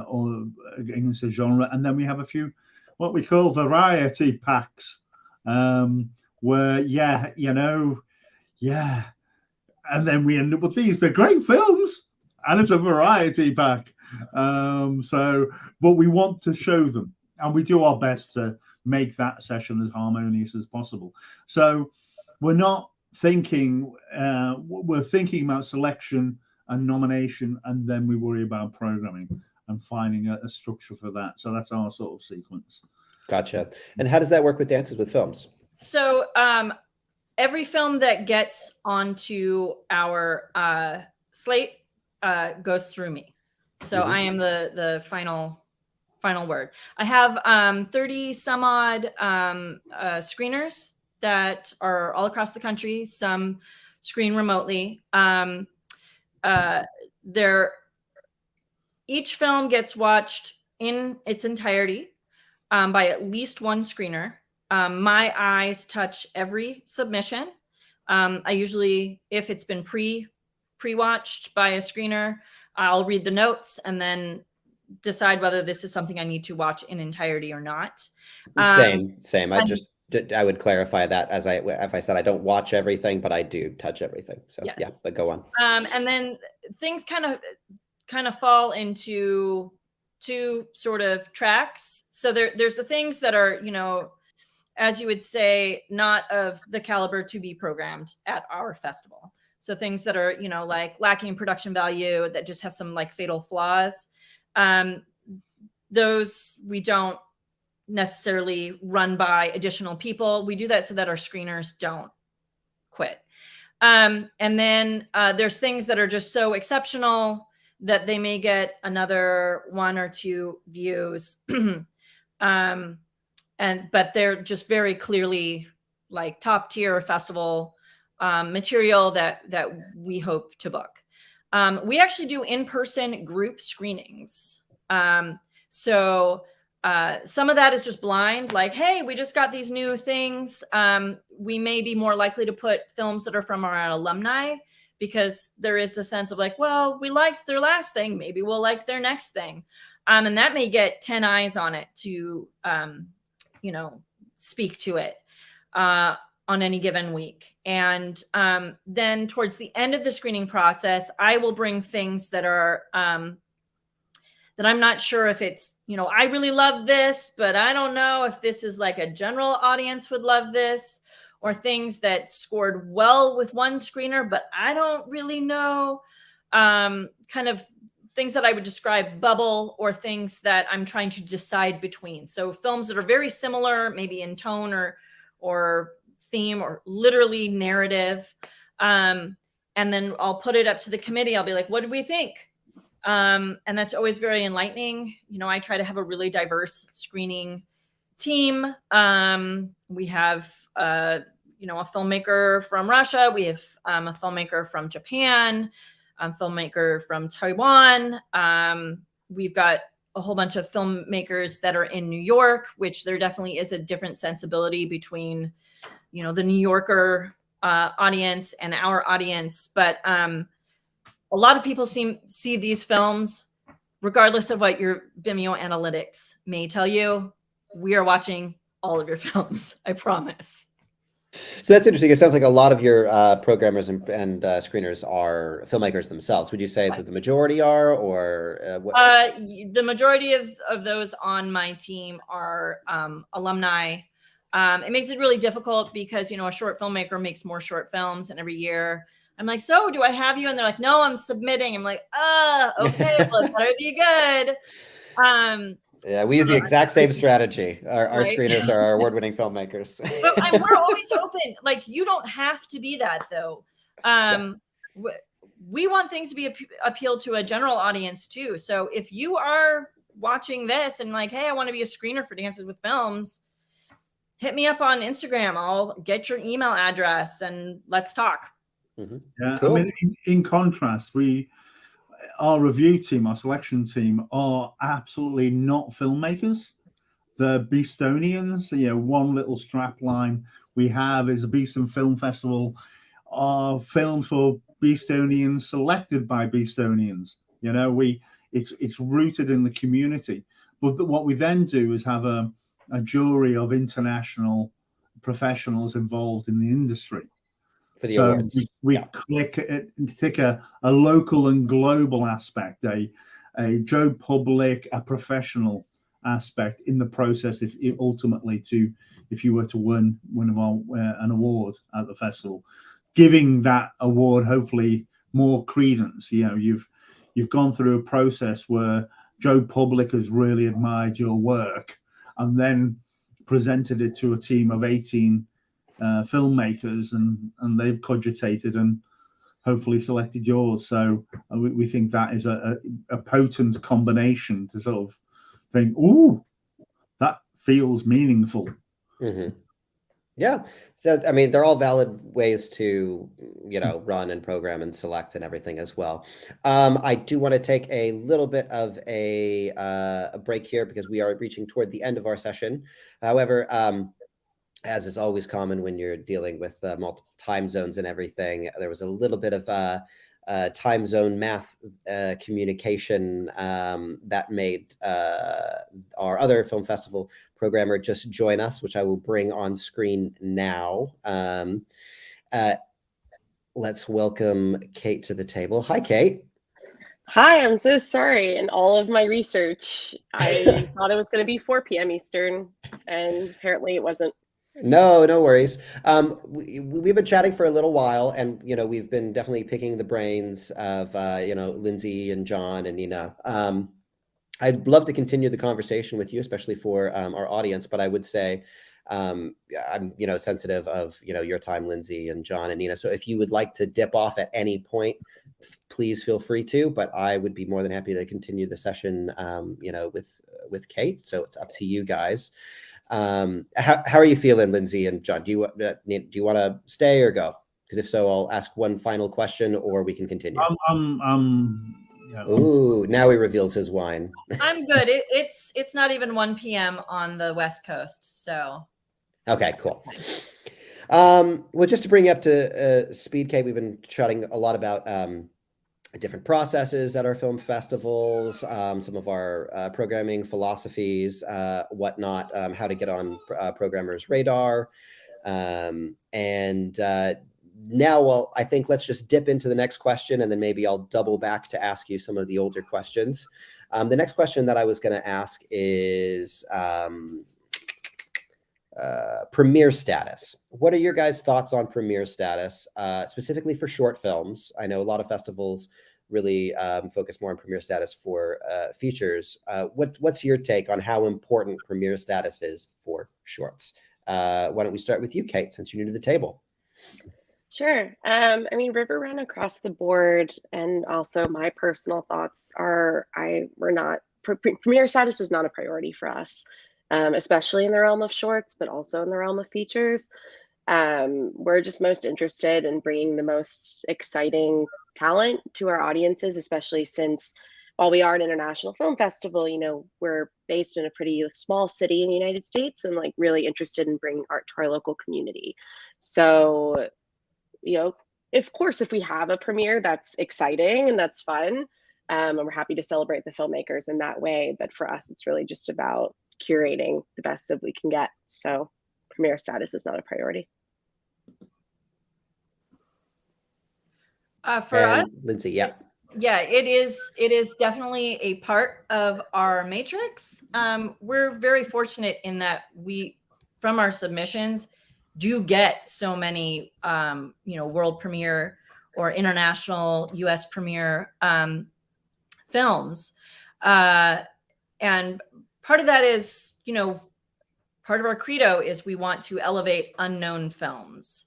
or against the genre, and then we have a few what we call variety packs, where and then we end up with these. They're great films, and it's a variety pack. But we want to show them, and we do our best to make that session as harmonious as possible. So we're not thinking, we're thinking about selection and nomination, and then we worry about programming and finding a structure for that. So that's our sort of sequence. Gotcha. And how does that work with Dances with Films? So every film that gets onto our slate goes through me. So I am the final word. I have 30 some odd screeners that are all across the country. Some screen remotely. Each film gets watched in its entirety by at least one screener. My eyes touch every submission. I usually, if it's been pre-watched by a screener, I'll read the notes and then decide whether this is something I need to watch in entirety or not. Same. I would clarify that if I said I don't watch everything, but I do touch everything. So yes. Yeah, but go on. And then things kind of fall into two sort of tracks. So there's the things that are, as you would say, not of the caliber to be programmed at our festival. So things that are, like lacking production value, that just have some like fatal flaws. Those we don't necessarily run by additional people. We do that so that our screeners don't quit. And then there's things that are just so exceptional that they may get another 1 or 2 views. But they're just very clearly like top tier festival material that we hope to book. We actually do in-person group screenings. So some of that is just blind, like, hey, we just got these new things. We may be more likely to put films that are from our alumni, because there is the sense of like, well, we liked their last thing, maybe we'll like their next thing. And that may get 10 eyes on it to, speak to it on any given week. And then towards the end of the screening process, I will bring things that are, that I'm not sure if it's, I really love this, but I don't know if this is like a general audience would love this, or things that scored well with one screener, but I don't really know, kind of things that I would describe bubble, or things that I'm trying to decide between. So films that are very similar, maybe in tone or theme or literally narrative. And then I'll put it up to the committee. I'll be like, what did we think? And that's always very enlightening. I try to have a really diverse screening team. We have, a filmmaker from Russia. We have a filmmaker from Japan, a filmmaker from Taiwan. We've got a whole bunch of filmmakers that are in New York, which there definitely is a different sensibility between, the New Yorker audience and our audience. But a lot of people see these films, regardless of what your Vimeo analytics may tell you. We are watching all of your films, I promise. So that's interesting. It sounds like a lot of your programmers and screeners are filmmakers themselves. Would you say that the majority are, or what? The majority of those on my team are alumni. It makes it really difficult because, a short filmmaker makes more short films, and every year I'm like, so do I have you? And they're like, no, I'm submitting. I'm like, okay, well, it better be good. Yeah, we use the exact same strategy. Our Right. screeners are our award-winning filmmakers. And we're always open. Like, you don't have to be that, though. We want things to be appeal to a general audience too. So if you are watching this and like, hey, I want to be a screener for Dances with Films, hit me up on Instagram. I'll get your email address and let's talk. Mm-hmm. Yeah, cool. I mean, in contrast, our review team, our selection team, are absolutely not filmmakers. They're Beestonians. One little strap line we have is a Beeston Film Festival. Our films for Beestonians selected by Beestonians. It's rooted in the community. But what we then do is have a jury of international professionals involved in the industry. For the awards. We take a local and global aspect, a Joe Public, a professional aspect in the process. If you were to win an award at the festival, giving that award hopefully more credence. You've gone through a process where Joe Public has really admired your work, and then presented it to a team of 18 filmmakers, and they've cogitated and hopefully selected yours. So we think that is a potent combination to sort of think, ooh, that feels meaningful. Mm-hmm. Yeah. So, I mean, they're all valid ways to, run and program and select and everything as well. I do want to take a little bit of a break here because we are reaching toward the end of our session. However, as is always common when you're dealing with multiple time zones and everything, there was a little bit of time zone math communication that made our other film festival programmer just join us, which I will bring on screen now. Let's welcome Kate to the table. Hi, Kate. Hi, I'm so sorry. In all of my research, I thought it was going to be 4 p.m. Eastern, and apparently it wasn't. No worries. We've been chatting for a little while, and we've been definitely picking the brains of Lindsey and John and Nina. I'd love to continue the conversation with you, especially for our audience. But I would say I'm sensitive of your time, Lindsey and John and Nina. So if you would like to dip off at any point, please feel free to. But I would be more than happy to continue the session, with Kate. So it's up to you guys. How are you feeling, Lindsey and John? Do you want to stay or go? Because if so, I'll ask one final question, or we can continue. Ooh, now he reveals his wine. I'm good. It's not even 1 p.m. on the West Coast, so. Okay, cool. Well, just to bring you up to speed, Kate, we've been chatting a lot about different processes at our film festivals, some of our programming philosophies, whatnot, how to get on programmers' radar. Now, well, I think let's just dip into the next question, and then maybe I'll double back to ask you some of the older questions. The next question that I was going to ask is premiere status. What are your guys' thoughts on premiere status, specifically for short films? I know a lot of festivals really focus more on premiere status for features. What's your take on how important premiere status is for shorts? Why don't we start with you, Kate, since you're new to the table? Sure. I mean, RiverRun across the board, and also my personal thoughts are, premiere status is not a priority for us, especially in the realm of shorts, but also in the realm of features. We're just most interested in bringing the most exciting talent to our audiences, especially since while we are an international film festival, we're based in a pretty small city in the United States, and really interested in bringing art to our local community. So, of course, if we have a premiere, that's exciting and that's fun. And we're happy to celebrate the filmmakers in that way. But for us, it's really just about curating the best that we can get. So premiere status is not a priority. For us, Lindsey, yeah, it is definitely a part of our matrix. We're very fortunate in that we, from our submissions, do get so many world premiere or international US premiere films, and part of that is, part of our credo is we want to elevate unknown films.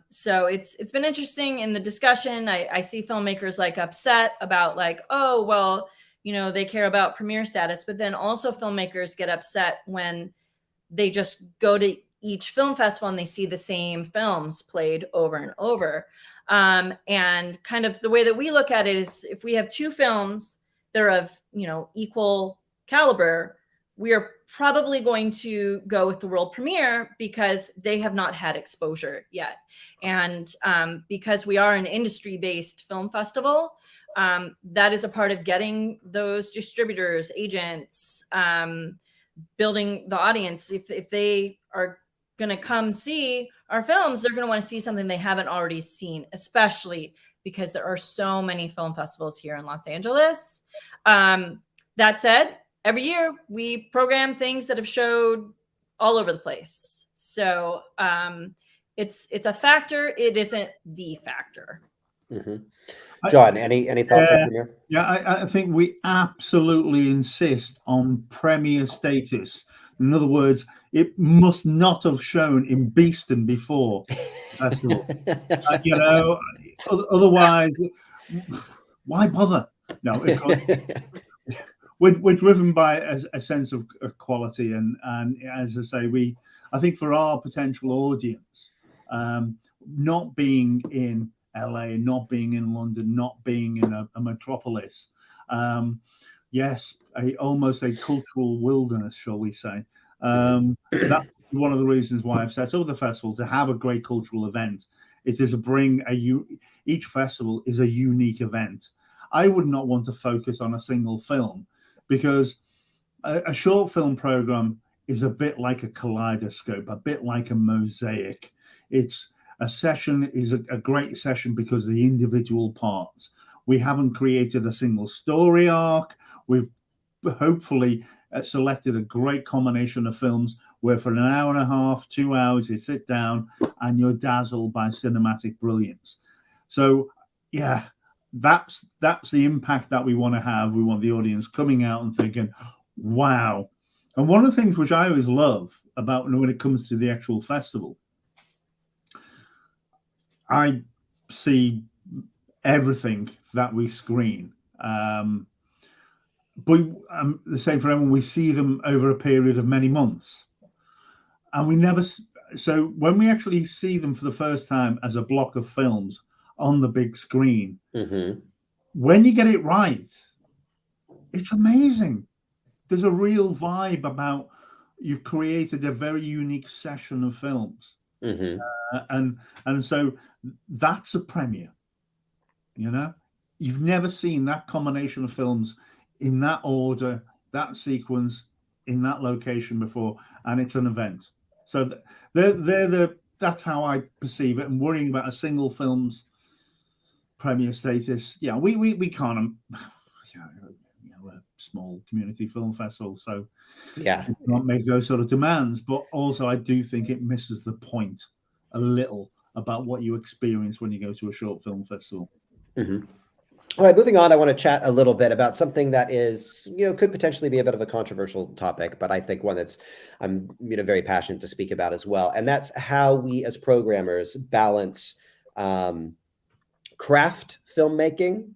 So it's been interesting in the discussion. I see filmmakers like upset about like, oh, well, they care about premiere status, but then also filmmakers get upset when they just go to each film festival and they see the same films played over and over. And kind of the way that we look at it is, if we have two films that are of, equal caliber, we are probably going to go with the world premiere because they have not had exposure yet. And because we are an industry-based film festival, that is a part of getting those distributors, agents, building the audience. If they are going to come see our films, they're going to want to see something they haven't already seen, especially because there are so many film festivals here in Los Angeles. That said, every year we program things that have showed all over the place. So it's a factor. It isn't the factor. Mm-hmm. John, any thoughts on premiere? Yeah, I think we absolutely insist on premiere status. In other words, it must not have shown in Beeston before festival. Otherwise, why bother? No, we're driven by a sense of quality, and as I say, I think for our potential audience, not being in LA, not being in London, not being in a metropolis, yes, almost a cultural wilderness, shall we say. That's one of the reasons why I've set up the festival, to have a great cultural event. It is each festival is a unique event. I would not want to focus on a single film, because a short film program is a bit like a kaleidoscope, a bit like a mosaic. A session is a great session because of the individual parts. We haven't created a single story arc. We've hopefully selected a great combination of films where for an hour and a half, 2 hours, you sit down and you're dazzled by cinematic brilliance. So, yeah, that's the impact that we want to have. We want the audience coming out and thinking, wow. And one of the things which I always love about when it comes to the actual festival, I see everything that we screen. But the same for everyone, we see them over a period of many months. And we never, so when we actually see them for the first time as a block of films on the big screen, when you get it right, it's amazing. There's a real vibe about, you've created a very unique session of films. And so that's a premiere. You've never seen that combination of films in that order, that sequence, in that location before, and it's an event. So that's how I perceive it. And worrying about a single film's premiere status, yeah, we can't. We're a small community film festival, so yeah, we can't make those sort of demands. But also, I do think it misses the point a little about what you experience when you go to a short film festival. All right, moving on, I want to chat a little bit about something that is, could potentially be a bit of a controversial topic, but I think one that's I'm, very passionate to speak about as well. And that's how we as programmers balance craft filmmaking,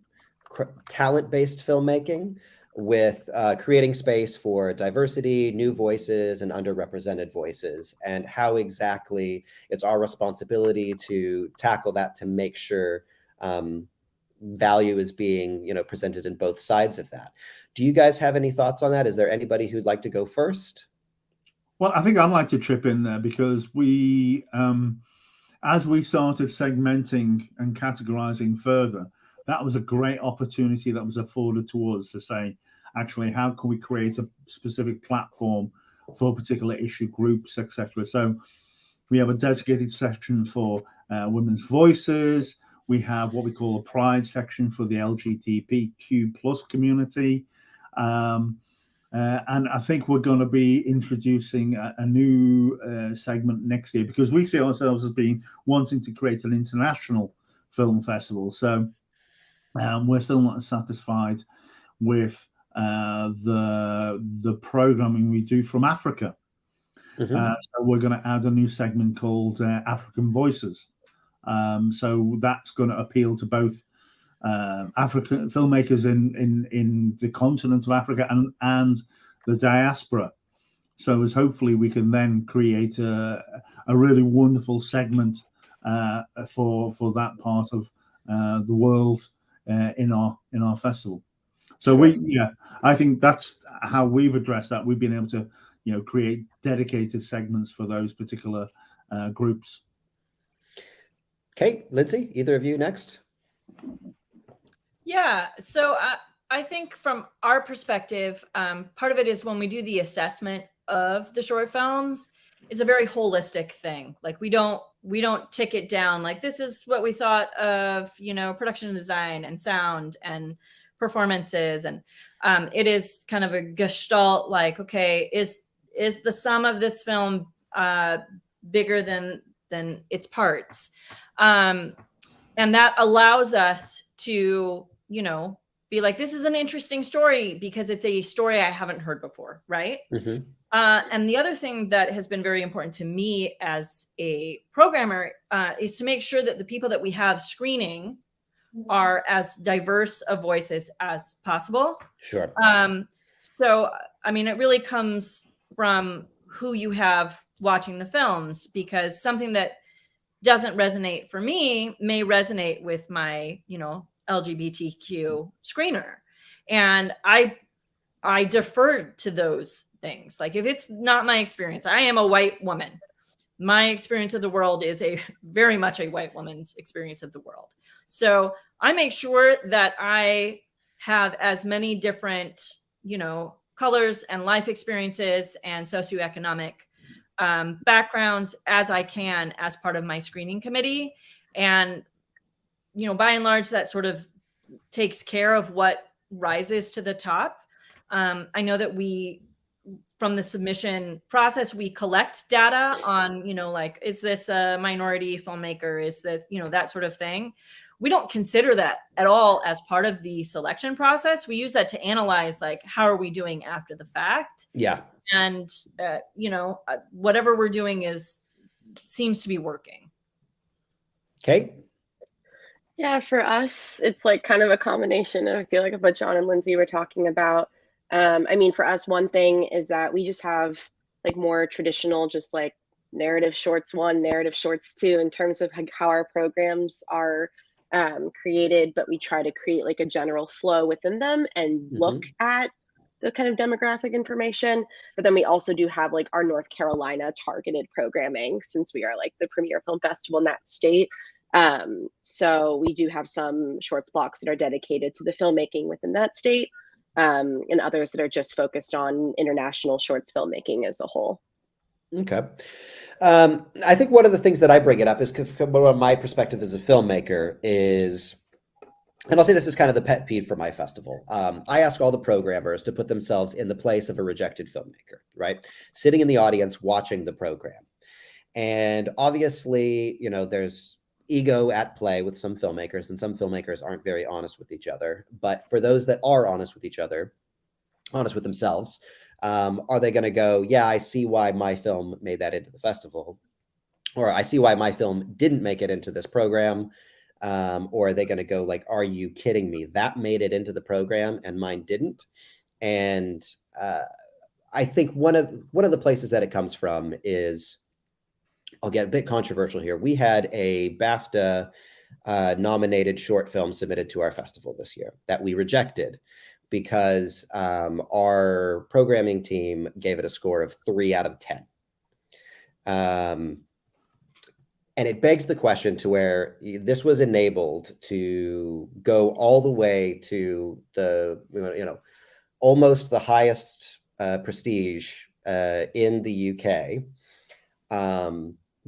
talent-based filmmaking, with creating space for diversity, new voices, and underrepresented voices, and how exactly it's our responsibility to tackle that, to make sure value is being, presented in both sides of that. Do you guys have any thoughts on that? Is there anybody who'd like to go first? Well, I think I'd like to chip in there, because we, as we started segmenting and categorizing further, that was a great opportunity that was afforded to us to say, actually, how can we create a specific platform for particular issue groups, etc. So we have a dedicated section for women's voices. We have what we call a pride section for the LGBTQ plus community. And I think we're going to be introducing a new segment next year, because we see ourselves as wanting to create an international film festival. So we're still not satisfied with the programming we do from Africa. So we're going to add a new segment called African Voices. So that's going to appeal to both African filmmakers in the continent of Africa and the diaspora. So as hopefully we can then create a really wonderful segment for that part of the world in our festival. So I think that's how we've addressed that. We've been able to create dedicated segments for those particular groups. Okay, Lindsey, either of you next? Yeah, so I think from our perspective, part of it is when we do the assessment of the short films, it's a very holistic thing. Like we don't tick it down like this is what we thought of, production design and sound and performances, and it is kind of a gestalt. Like, okay, is the sum of this film bigger than its parts, and that allows us to be like, this is an interesting story because it's a story I haven't heard before, right? And the other thing that has been very important to me as a programmer is to make sure that the people that we have screening are as diverse of voices as possible. Sure. So, I mean, it really comes from who you have watching the films, because something that doesn't resonate for me may resonate with my, LGBTQ screener. And I defer to those things. Like if it's not my experience, I am a white woman. My experience of the world is very much a white woman's experience of the world. So I make sure that I have as many different, colors and life experiences and socioeconomic backgrounds as I can as part of my screening committee. And, by and large, that sort of takes care of what rises to the top. I know that from the submission process, we collect data on, like, is this a minority filmmaker? Is this, that sort of thing. We don't consider that at all as part of the selection process. We use that to analyze, like, how are we doing after the fact? Yeah. And, whatever we're doing seems to be working. Okay. Yeah, for us, it's like kind of a combination of, I feel like, of what John and Lindsey were talking about. I mean, for us, one thing is that we just have like more traditional, just like narrative shorts 1, narrative shorts 2, in terms of how our programs are created, but we try to create like a general flow within them and look at the kind of demographic information. But then we also do have like our North Carolina targeted programming, since we are like the premier film festival in that state. So we do have some shorts blocks that are dedicated to the filmmaking within that state, and others that are just focused on international shorts filmmaking as a whole. Okay. I think one of the things that I bring it up is from my perspective as a filmmaker is, and I'll say this is kind of the pet peeve for my festival. I ask all the programmers to put themselves in the place of a rejected filmmaker, right? Sitting in the audience, watching the program. And obviously, there's ego at play with some filmmakers, and some filmmakers aren't very honest with each other. But for those that are honest with each other, honest with themselves, are they going to go, yeah, I see why my film made that into the festival, or I see why my film didn't make it into this program, or are they going to go like, are you kidding me? That made it into the program and mine didn't. And I think one of the places that it comes from is, I'll get a bit controversial here. We had a BAFTA nominated short film submitted to our festival this year that we rejected because our programming team gave it a score of 3 out of 10. And it begs the question to where this was enabled to go all the way to the, almost the highest prestige in the UK,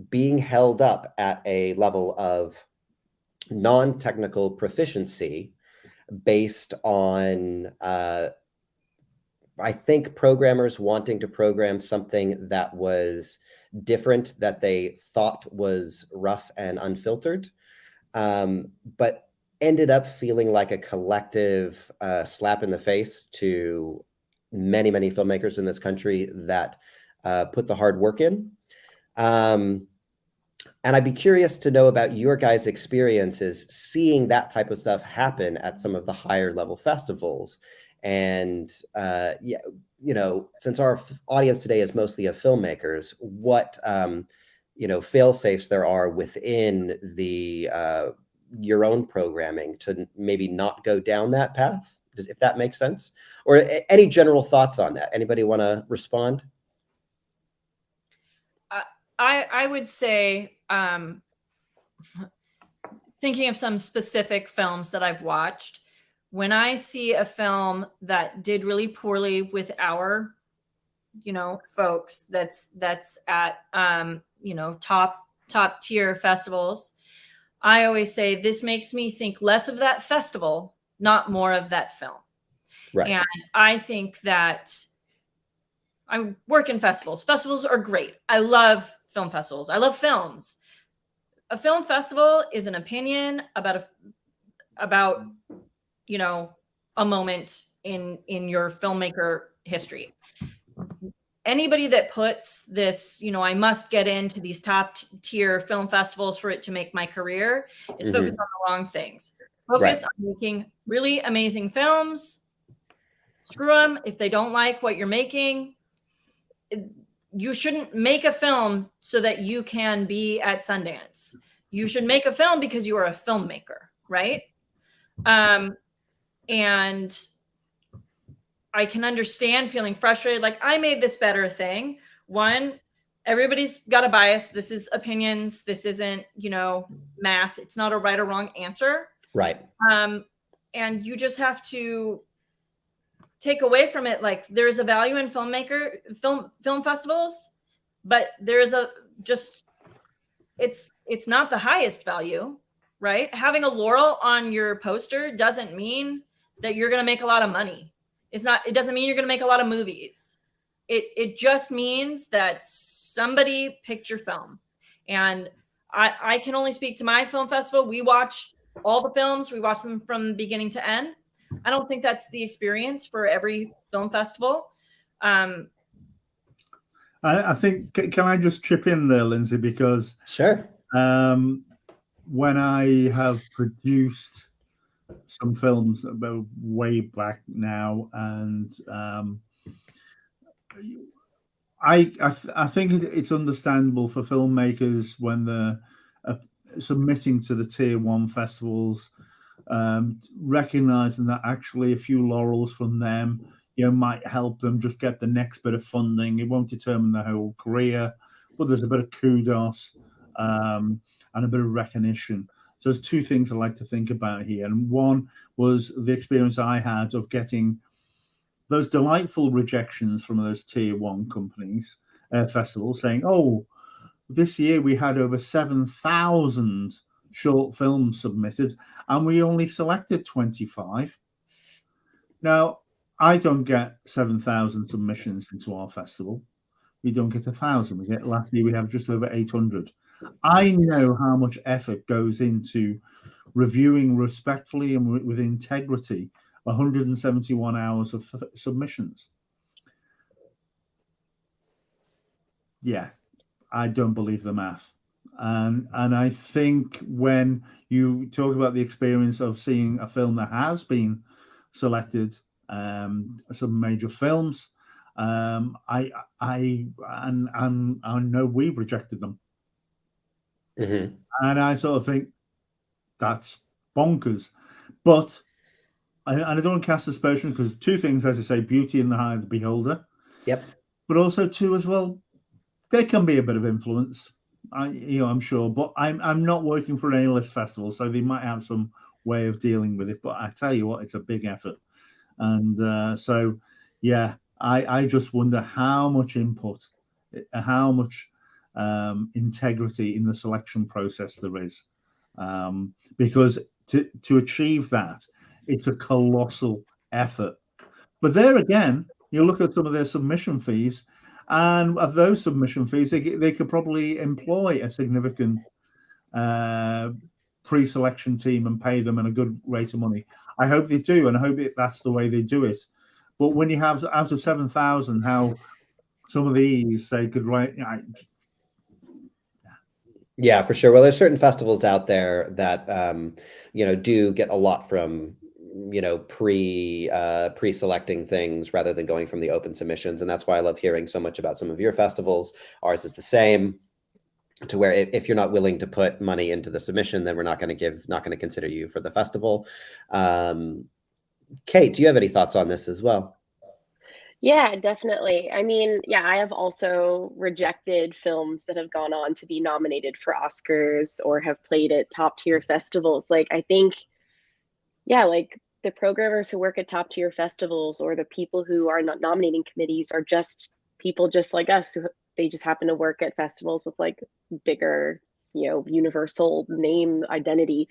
being held up at a level of non-technical proficiency based on, I think, programmers wanting to program something that was different, that they thought was rough and unfiltered. But ended up feeling like a collective slap in the face to many, many filmmakers in this country that put the hard work in. And I'd be curious to know about your guys' experiences seeing that type of stuff happen at some of the higher level festivals. And yeah, you know, since our audience today is mostly of filmmakers, what you know, fail safes there are within the your own programming to maybe not go down that path, if that makes sense, or any general thoughts on that. Anybody want to respond? I would say, thinking of some specific films that I've watched, when I see a film that did really poorly with our, you know, folks that's at, you know, top tier festivals, I always say this makes me think less of that festival, not more of that film. Right. And I think that I work in festivals. Festivals are great. I love film festivals. I love films. A film festival is an opinion about you know, a moment in your filmmaker history. Anybody that puts this, you know, I must get into these top tier film festivals for it to make my career is focused on the wrong things. Focus on making really amazing films. Screw them if they don't like what you're making. You shouldn't make a film so that you can be at Sundance. You should make a film because you are a filmmaker, right? And I can understand feeling frustrated, like I made this better thing. One, everybody's got a bias. This is opinions. This isn't, you know, math. It's not a right or wrong answer. Right. And you just have to take away from it, like there's a value in film festivals, but there's it's not the highest value, right? Having a laurel on your poster doesn't mean that you're going to make a lot of money. It doesn't mean you're going to make a lot of movies. It just means that somebody picked your film. And I can only speak to my film festival. We watch all the films. We watch them from beginning to end. I don't think that's the experience for every film festival. I think, can I just chip in there, Lindsay? Because sure. When I have produced some films about way back now, and I think it's understandable for filmmakers when they're submitting to the tier 1 festivals, recognizing that actually a few laurels from them, you know, might help them just get the next bit of funding. It won't determine their whole career, but there's a bit of kudos and a bit of recognition. So there's two things I like to think about here. And one was the experience I had of getting those delightful rejections from those tier 1 companies, festivals, saying, oh, this year we had over 7,000 short films submitted and we only selected 25. Now, I don't get 7,000 submissions into our festival. We don't get 1,000. Last year we have just over 800. I know how much effort goes into reviewing respectfully and with integrity 171 hours of submissions. Yeah, I don't believe the math. And I think when you talk about the experience of seeing a film that has been selected, some major films, I know we've rejected them. Mm-hmm. And I sort of think that's bonkers. But I don't want to cast aspersions, because two things, as I say, beauty in the eye of the beholder. Yep. But also too, as well, there can be a bit of influence. I'm sure, but I'm not working for an A-list festival, so they might have some way of dealing with it. But I tell you what, it's a big effort, and so yeah, I just wonder how much input, how much integrity in the selection process there is, because to achieve that, it's a colossal effort. But there again, you look at some of their submission fees, and of those submission fees, they could probably employ a significant pre-selection team and pay them a good rate of money. I hope they do, and I hope that's the way they do it. But when you have out of 7,000, how some of these they could write. Yeah, for sure. Well, there's certain festivals out there that do get a lot from pre-selecting things rather than going from the open submissions, and that's why I love hearing so much about some of your festivals. Ours is the same, to where if you're not willing to put money into the submission, then we're not going to consider you for the festival. Kate, do you have any thoughts on this as well? Yeah, definitely. I mean, yeah, I have also rejected films that have gone on to be nominated for Oscars or have played at top tier festivals. Like, I think, yeah, like the programmers who work at top tier festivals or the people who are not nominating committees are just people just like us. They just happen to work at festivals with like bigger, universal name identity.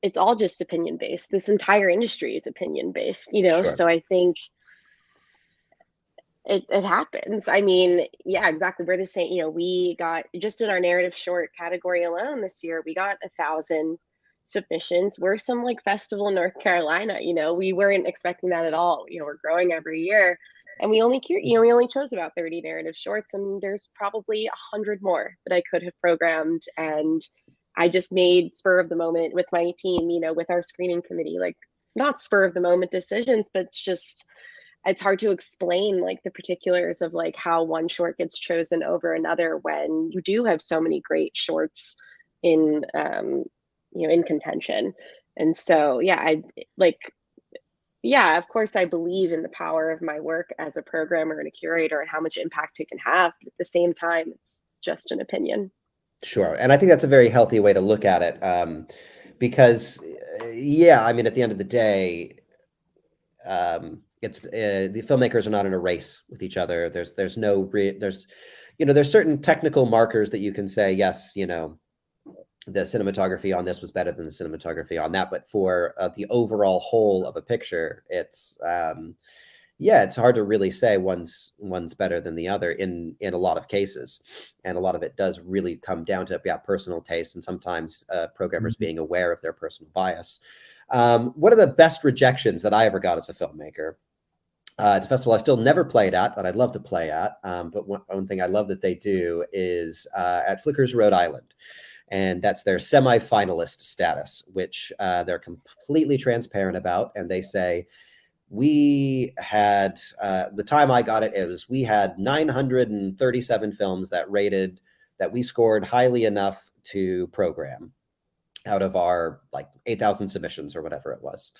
It's all just opinion based. This entire industry is opinion based, Sure. So I think it happens. I mean, yeah, exactly. We're the same. We got, just in our narrative short category alone this year, we got 1,000 submissions. We're some like festival in North Carolina. We weren't expecting that at all. We're growing every year, and we only chose about 30 narrative shorts, and there's probably 100 more that I could have programmed. And I just made spur of the moment with my team, with our screening committee, like not spur of the moment decisions, but it's hard to explain like the particulars of like how one short gets chosen over another when you do have so many great shorts in in contention. And so of course I believe in the power of my work as a programmer and a curator and how much impact it can have, but at the same time it's just an opinion. Sure. And I think that's a very healthy way to look at it, because I mean, at the end of the day, it's the filmmakers are not in a race with each other. There's certain technical markers that you can say, yes, the cinematography on this was better than the cinematography on that. But for the overall whole of a picture, it's hard to really say one's better than the other in a lot of cases. And a lot of it does really come down to personal taste and sometimes programmers being aware of their personal bias. One of the best rejections that I ever got as a filmmaker, it's a festival I still never played at, that I'd love to play at. But one thing I love that they do is at Flickers, Rhode Island. And that's their semi-finalist status, which they're completely transparent about. And they say, we had, the time I got it, we had 937 films that we scored highly enough to program out of our like 8,000 submissions or whatever it was.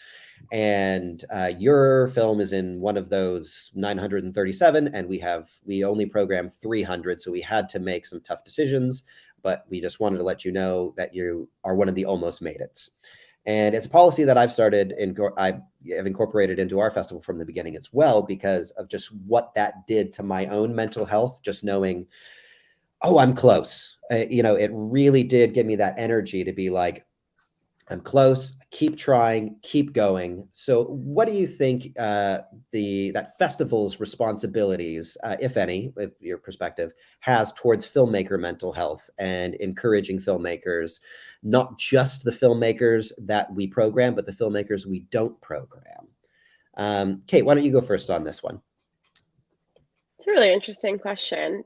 And your film is in one of those 937, and we only programmed 300. So we had to make some tough decisions, but we just wanted to let you know that you are one of the almost made it's. And it's a policy that I have incorporated into our festival from the beginning as well, because of just what that did to my own mental health, just knowing, oh, I'm close. It really did give me that energy to be like, I'm close, keep trying, keep going. So what do you think that festival's responsibilities, if any, with your perspective, has towards filmmaker mental health and encouraging filmmakers, not just the filmmakers that we program, but the filmmakers we don't program? Kate, why don't you go first on this one? It's a really interesting question.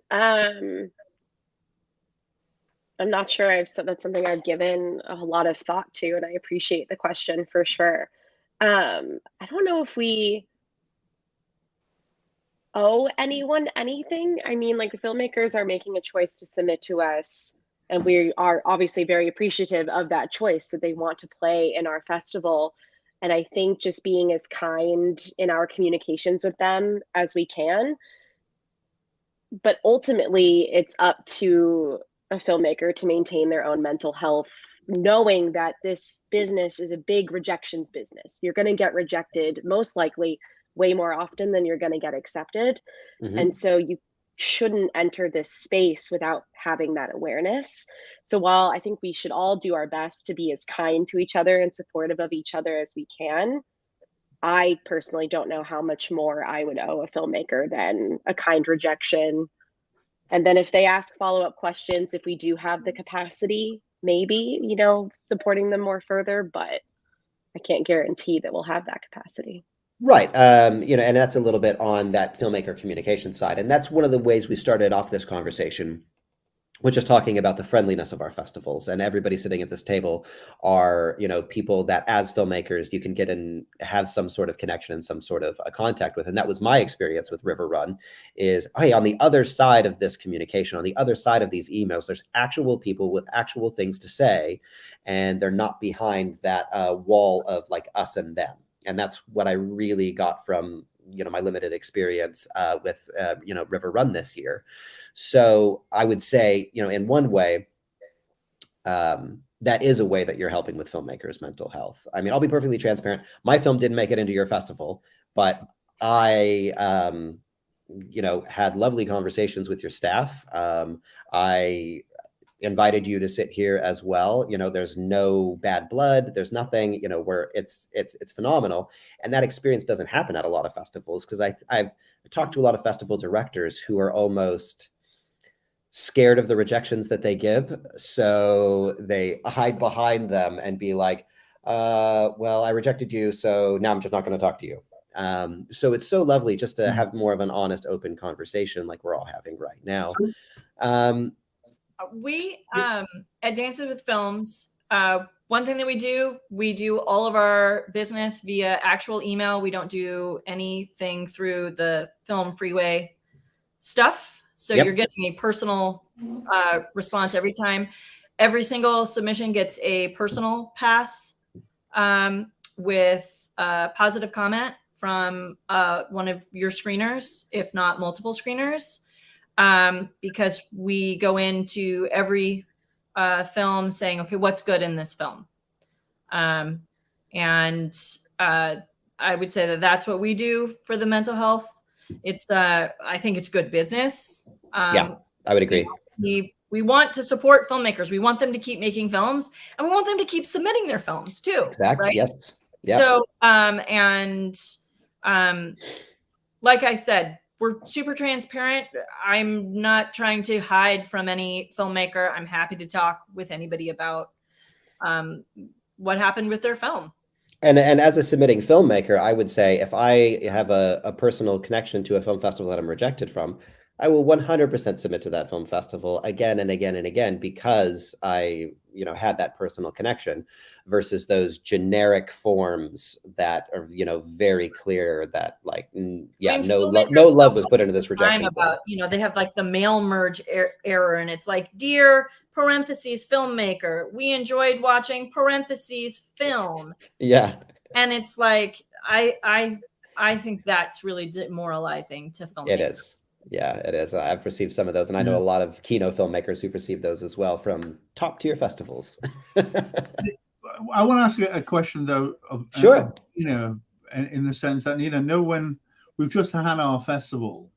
I'm not sure that's something I've given a lot of thought to, and I appreciate the question for sure. I don't know if we owe anyone anything. I mean, like the filmmakers are making a choice to submit to us, and we are obviously very appreciative of that choice. So they want to play in our festival. And I think just being as kind in our communications with them as we can. But ultimately, it's up to a filmmaker to maintain their own mental health, knowing that this business is a big rejections business. You're going to get rejected most likely way more often than you're going to get accepted. Mm-hmm. And so you shouldn't enter this space without having that awareness. So while I think we should all do our best to be as kind to each other and supportive of each other as we can, I personally don't know how much more I would owe a filmmaker than a kind rejection. And then if they ask follow-up questions, if we do have the capacity maybe, you know, supporting them more further, but I can't guarantee that we'll have that capacity. Right. You know, and that's a little bit on that filmmaker communication side. And that's one of the ways we started off this conversation, which is talking about the friendliness of our festivals. And everybody sitting at this table are, you know, people that as filmmakers, you can get and have some sort of connection and some sort of a contact with. And that was my experience with RiverRun is, hey, on the other side of this communication, on the other side of these emails, there's actual people with actual things to say, and they're not behind that wall of like us and them. And that's what I really got from, you know, my limited experience with, you know, RiverRun this year. So I would say, you know, in one way, that is a way that you're helping with filmmakers' mental health. I mean, I'll be perfectly transparent. My film didn't make it into your festival, but I, you know, had lovely conversations with your staff. I invited you to sit here as well. You know, there's no bad blood. There's nothing, you know, where it's phenomenal. And that experience doesn't happen at a lot of festivals because I've talked to a lot of festival directors who are almost scared of the rejections that they give. So they hide behind them and be like, well, I rejected you, so now I'm just not going to talk to you. So it's so lovely just to have more of an honest, open conversation like we're all having right now. We at Dances with Films, one thing that we do all of our business via actual email. We don't do anything through the Film Freeway stuff. So Yep. You're getting a personal response every time. Every single submission gets a personal pass with a positive comment from one of your screeners, if not multiple screeners. Because we go into every film saying, okay, what's good in this film? And I would say that that's what we do for the mental health. It's, I think it's good business. Yeah, I would agree. We want to support filmmakers. We want them to keep making films, and we want them to keep submitting their films too. Exactly. Right? Yes. Yep. So, like I said, we're super transparent. I'm not trying to hide from any filmmaker. I'm happy to talk with anybody about what happened with their film. And as a submitting filmmaker, I would say if I have a personal connection to a film festival that I'm rejected from, I will 100% submit to that film festival again and again and again because I, you know, had that personal connection versus those generic forms that are, you know, very clear that like, yeah, I mean, no love was put into this rejection. About, you know, they have like the mail merge error and it's like, dear parentheses filmmaker, we enjoyed watching parentheses film. Yeah. And it's like, I think that's really demoralizing to filmmakers. It is. Yeah, it is. I've received some of those, and I know a lot of Kino filmmakers who've received those as well from top tier festivals. I want to ask you a question though. Sure. You know, in the sense that, you know, when we've just had our festival,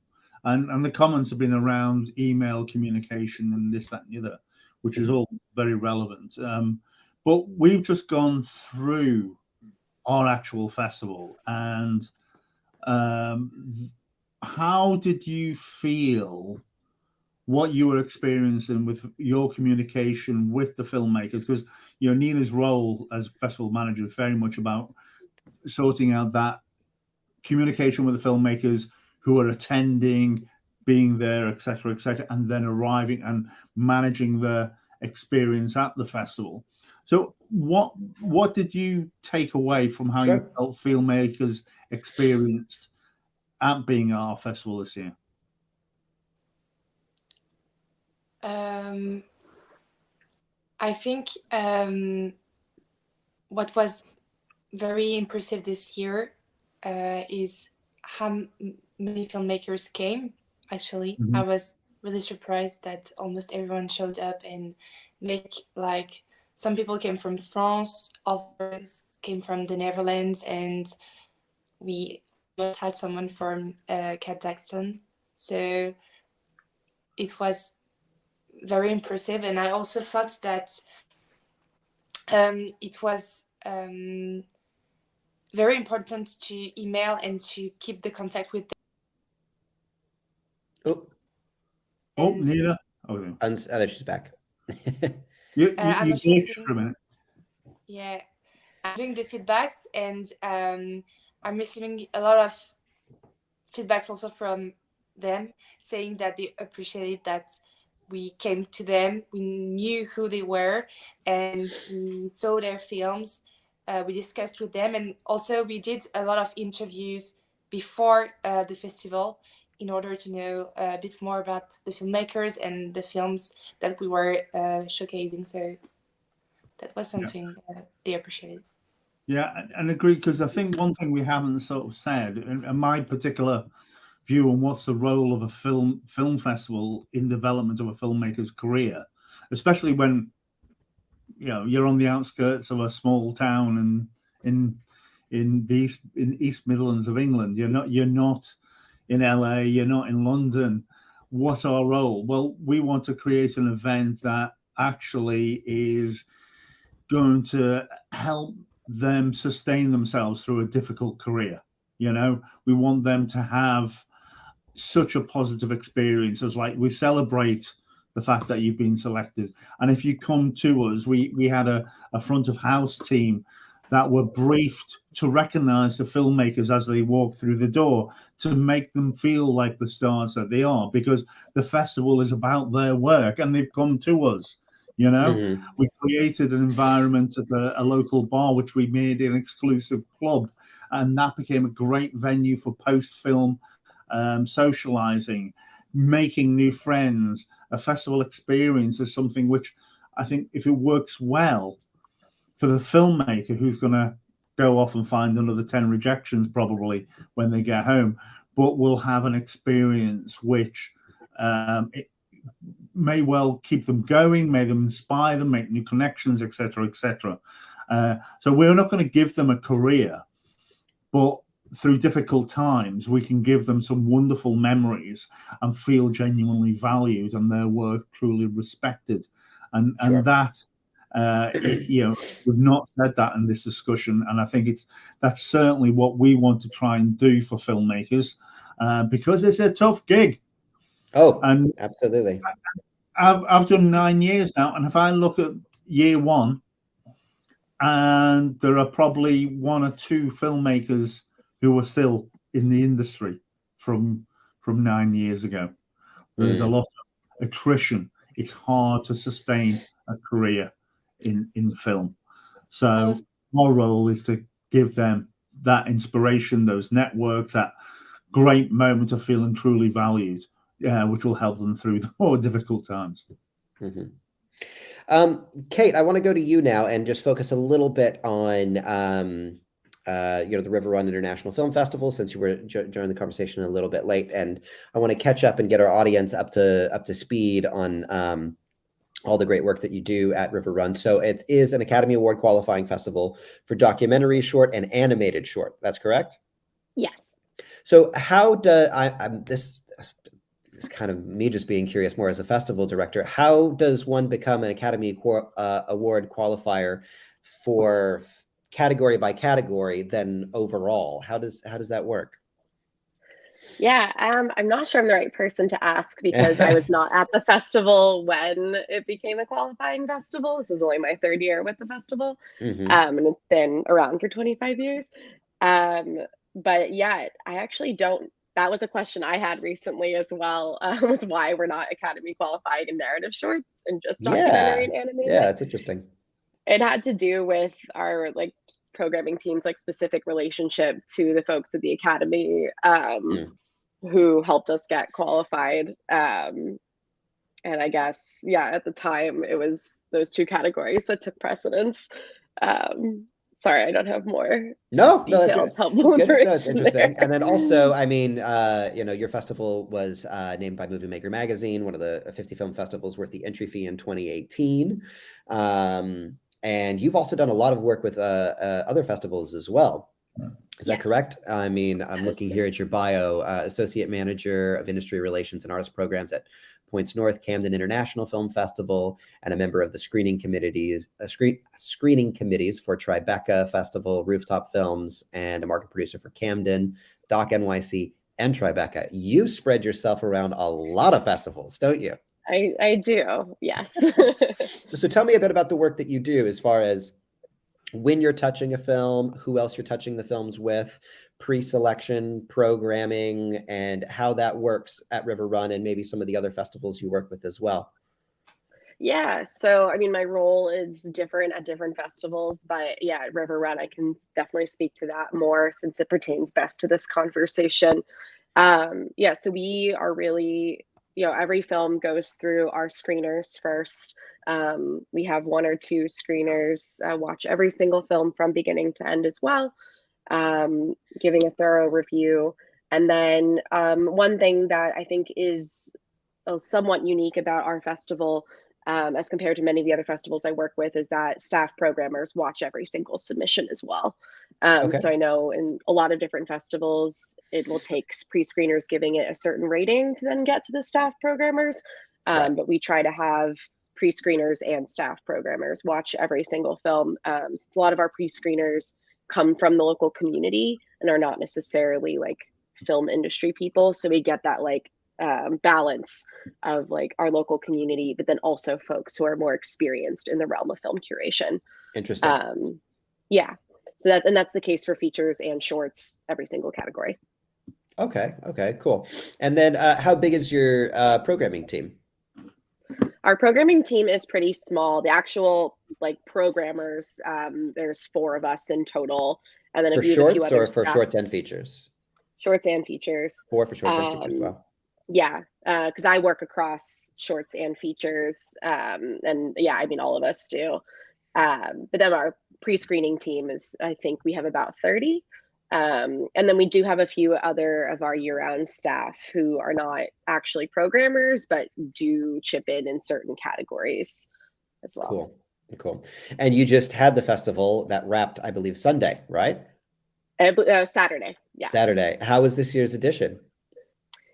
and the comments have been around email communication and this, that, and the other, which is all very relevant. But we've just gone through our actual festival, and how did you feel what you were experiencing with your communication with the filmmakers? Because, you know, Nina's role as festival manager is very much about sorting out that communication with the filmmakers who are attending, being there, etc., and then arriving and managing the experience at the festival. So what did you take away from how you felt filmmakers experienced at being at our festival this year? I think what was very impressive this year is how many filmmakers came. Actually, I was really surprised that almost everyone showed up and like some people came from France, others came from the Netherlands, and we had someone from Kazakhstan. So it was very impressive, and I also thought that it was very important to email and to keep the contact with them. Nina. Oh, there she's back. I'm You actually glitched for a minute. yeah, I'm doing the feedbacks, and I'm receiving a lot of feedbacks also from them, saying that they appreciated that we came to them, we knew who they were, and we saw their films. We discussed with them, and also we did a lot of interviews before the festival in order to know a bit more about the filmmakers and the films that we were showcasing. So that was something they appreciated. Yeah, and agree, because I think one thing we haven't sort of said, and my particular view on what's the role of a film festival in development of a filmmaker's career, especially when you're on the outskirts of a small town and in East Midlands of England. You're not in LA, you're not in London. What's our role? Well, we want to create an event that actually is going to help them sustain themselves through a difficult career. We want them to have such a positive experience, as like we celebrate the fact that you've been selected. And if you come to us, we had a front of house team that were briefed to recognize the filmmakers as they walk through the door, to make them feel like the stars that they are, because the festival is about their work and they've come to us. We created an environment at a local bar, which we made an exclusive club, and that became a great venue for post-film socializing, making new friends. A festival experience is something which I think, if it works well for the filmmaker, who's going to go off and find another 10 rejections probably when they get home, but will have an experience which it may well keep them going, may them inspire them, make new connections, etc., etc. So we're not going to give them a career, but through difficult times, we can give them some wonderful memories and feel genuinely valued and their work truly respected. And Sure. that, we've not said that in this discussion, and I think that's certainly what we want to try and do for filmmakers, because it's a tough gig. Oh, and absolutely. I've done 9 years now, and if I look at year one, and there are probably one or two filmmakers who are still in the industry from 9 years ago. There's a lot of attrition. It's hard to sustain a career in film. So our role is to give them that inspiration, those networks, that great moment of feeling truly valued, which will help them through the more difficult times. Mm-hmm. Kate, I want to go to you now and just focus a little bit on the RiverRun International Film Festival, since you were joining the conversation a little bit late, and I want to catch up and get our audience up to speed on all the great work that you do at RiverRun. So it is an Academy Award qualifying festival for documentary short and animated short. That's correct? Yes. So how do this is kind of me just being curious more as a festival director. How does one become an Academy Award qualifier for category by category than overall? How does that work? Yeah, I'm not sure I'm the right person to ask, because I was not at the festival when it became a qualifying festival. This is only my third year with the festival, and it's been around for 25 years. But yeah, I actually don't. That was a question I had recently as well, was why we're not Academy qualifying in narrative shorts and just documentary and animated. Yeah, that's interesting. It had to do with our programming team's specific relationship to the folks at the Academy who helped us get qualified. And I guess, at the time it was those two categories that took precedence. Sorry, I don't have more detailed helpful information. No, it's interesting. And then also, I mean, your festival was named by Movie Maker Magazine, one of the 50 film festivals worth the entry fee in 2018. And you've also done a lot of work with other festivals as well. Is that correct? I mean, I'm looking here at your bio, Associate Manager of Industry Relations and Artist Programs at Points North Camden International Film Festival, and a member of the screening committees for Tribeca Festival, Rooftop Films, and a market producer for Camden, Doc NYC, and Tribeca. You spread yourself around a lot of festivals, don't you? I do, yes. So tell me a bit about the work that you do as far as when you're touching a film, who else you're touching the films with, pre-selection, programming, and how that works at RiverRun and maybe some of the other festivals you work with as well. Yeah, so I mean, my role is different at different festivals, but yeah, at RiverRun, I can definitely speak to that more since it pertains best to this conversation. Yeah, so we are really, every film goes through our screeners first. We have one or two screeners watch every single film from beginning to end as well, giving a thorough review. And then one thing that I think is somewhat unique about our festival, as compared to many of the other festivals I work with, is that staff programmers watch every single submission as well. Okay. So I know in a lot of different festivals, it will take pre-screeners giving it a certain rating to then get to the staff programmers. Right. But we try to have pre-screeners and staff programmers watch every single film. Since a lot of our pre-screeners come from the local community and are not necessarily like film industry people. So we get that like balance of like our local community, but then also folks who are more experienced in the realm of film curation. Interesting. Yeah. So that's the case for features and shorts, every single category. Okay. Okay, cool. And then how big is your programming team? Our programming team is pretty small. The actual like programmers, there's 4 of us in total. And then For a few shorts other or for staff. shorts and features? Shorts and features. 4 for shorts and features. Wow. Yeah, because I work across shorts and features, and yeah, I mean all of us do. But then our pre-screening team is, I think we have about 30, and then we do have a few other of our year-round staff who are not actually programmers, but do chip in certain categories as well. Cool, cool. And you just had the festival that wrapped, I believe, Sunday, right? Saturday, yeah. Saturday. How was this year's edition?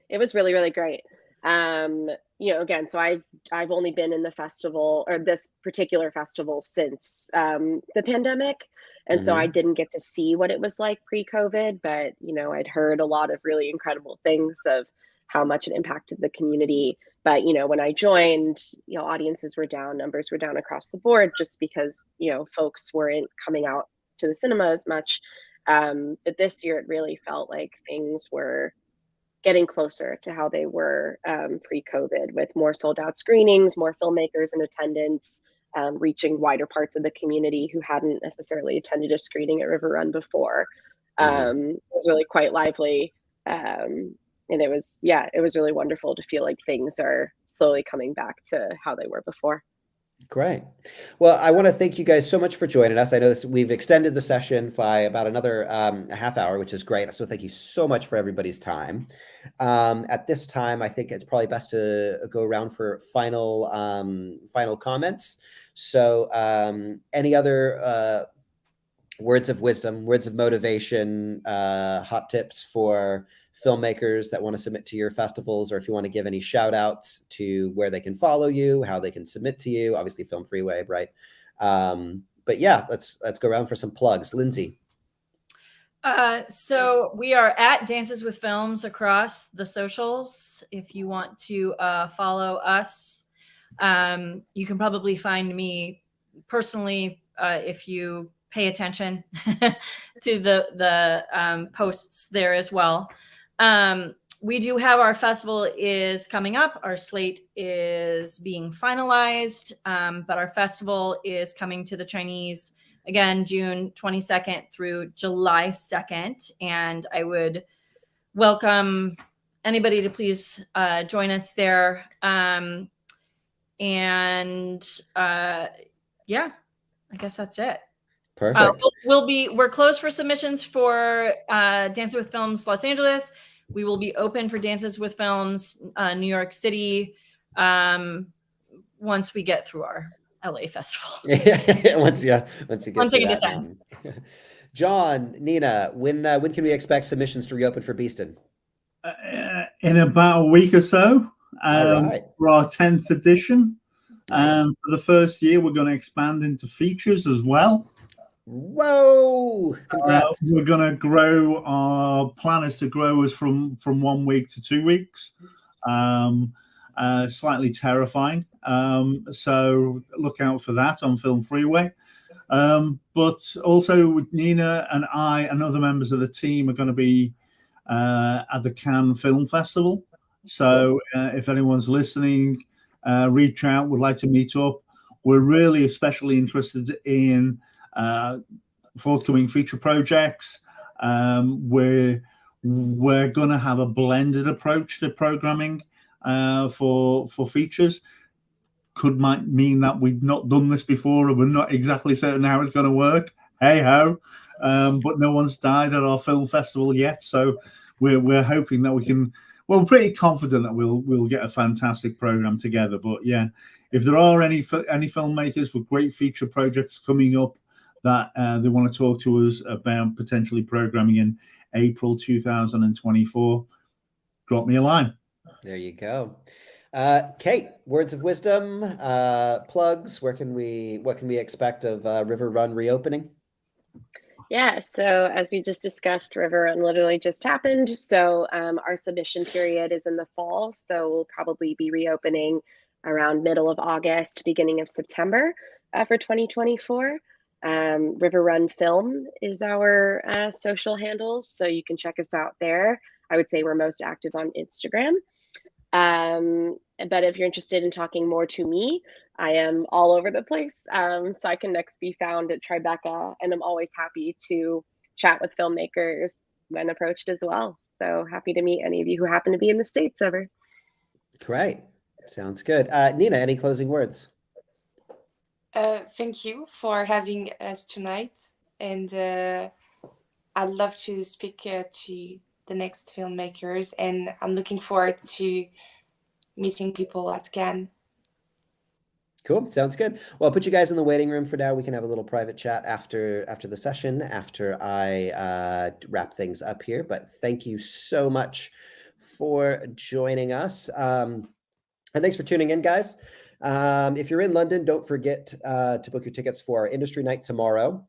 It was really, really great. Again, so I've only been in the festival, or this particular festival, since the pandemic. And so I didn't get to see what it was like pre-COVID, but, I'd heard a lot of really incredible things of how much it impacted the community. But, when I joined, audiences were down, numbers were down across the board just because, folks weren't coming out to the cinema as much. But this year it really felt like things were getting closer to how they were pre-COVID, with more sold out screenings, more filmmakers in attendance, reaching wider parts of the community who hadn't necessarily attended a screening at RiverRun before. It was really quite lively. And it was really wonderful to feel like things are slowly coming back to how they were before. Great. Well, I want to thank you guys so much for joining us. I know we've extended the session by about another half hour, which is great. So thank you so much for everybody's time. At this time, I think it's probably best to go around for final comments. So any other words of wisdom, words of motivation, hot tips for filmmakers that want to submit to your festivals, or if you want to give any shout outs to where they can follow you, how they can submit to you, obviously Film Freeway, right? But yeah, let's go around for some plugs. Lindsey. So we are at Dances with Films across the socials. If you want to follow us, you can probably find me personally if you pay attention to the posts there as well. We do have our festival is coming up. Our slate is being finalized, but our festival is coming to the Chinese again, June 22nd through July 2nd. And I would welcome anybody to please join us there. Yeah, I guess that's it. Perfect. We're closed for submissions for Dances with Films Los Angeles. We will be open for Dances with Films New York City once we get through our LA festival. once you get One thing through at a that. time. John, Nina, when can we expect submissions to reopen for Beeston? In about a week or so. All right. For our 10th edition. Nice. For the first year, we're going to expand into features as well. Whoa! Congrats. We're going to grow. Our plan is to grow us from 1 week to 2 weeks. And slightly terrifying. So look out for that on Film Freeway. But also Nina and I and other members of the team are going to be at the Cannes Film Festival. So if anyone's listening, reach out, would like to meet up. We're really especially interested in forthcoming feature projects. We're going to have a blended approach to programming for features. Might mean that we've not done this before and we're not exactly certain how it's going to work. Hey ho! But no one's died at our film festival yet, so we're hoping that we can. Well, we're pretty confident that we'll get a fantastic program together. But yeah, if there are any filmmakers with great feature projects coming up that they want to talk to us about potentially programming in April 2024, drop me a line. There you go. Kate, words of wisdom, plugs. What can we expect of RiverRun reopening? Yeah, so as we just discussed, RiverRun literally just happened. So our submission period is in the fall. So we'll probably be reopening around middle of August, beginning of September for 2024. RiverRun Film is our social handles. So you can check us out there. I would say we're most active on Instagram. But if you're interested in talking more to me, I am all over the place. So I can next be found at Tribeca, and I'm always happy to chat with filmmakers when approached as well. So happy to meet any of you who happen to be in the States ever. Great. Sounds good. Nina, any closing words? Thank you for having us tonight. And I'd love to speak to the next filmmakers, and I'm looking forward to meeting people at Cannes. Cool. Sounds good. Well, I'll put you guys in the waiting room for now. We can have a little private chat after the session, after I wrap things up here. But thank you so much for joining us. And thanks for tuning in, guys. If you're in London, don't forget to book your tickets for our industry night tomorrow,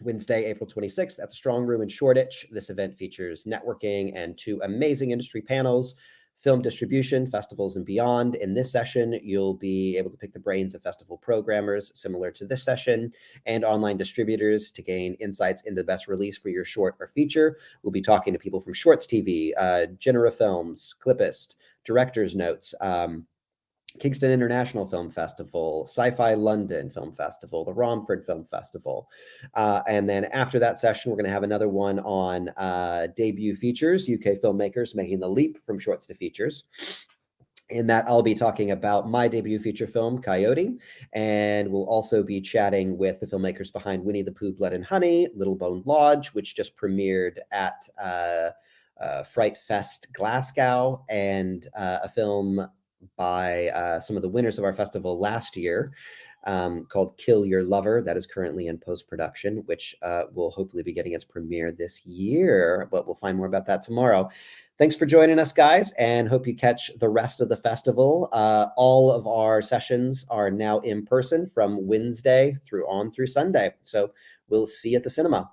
Wednesday, April 26th at the Strong Room in Shoreditch. This event features networking and 2 amazing industry panels, film distribution, festivals, and beyond. In this session, you'll be able to pick the brains of festival programmers similar to this session and online distributors to gain insights into the best release for your short or feature. We'll be talking to people from Shorts TV, Genera Films, Clipist, Director's Notes, Kingston International Film Festival, Sci-Fi London Film Festival, the Romford Film Festival. And then after that session, we're going to have another one on debut features, UK filmmakers making the leap from shorts to features. In that, I'll be talking about my debut feature film, Coyote, and we'll also be chatting with the filmmakers behind Winnie the Pooh, Blood and Honey, Little Bone Lodge, which just premiered at Fright Fest Glasgow, and a film by some of the winners of our festival last year called Kill Your Lover, that is currently in post-production, which will hopefully be getting its premiere this year, but we'll find more about that tomorrow. Thanks for joining us, guys, and hope you catch the rest of the festival. All of our sessions are now in person from Wednesday through Sunday, so we'll see you at the cinema.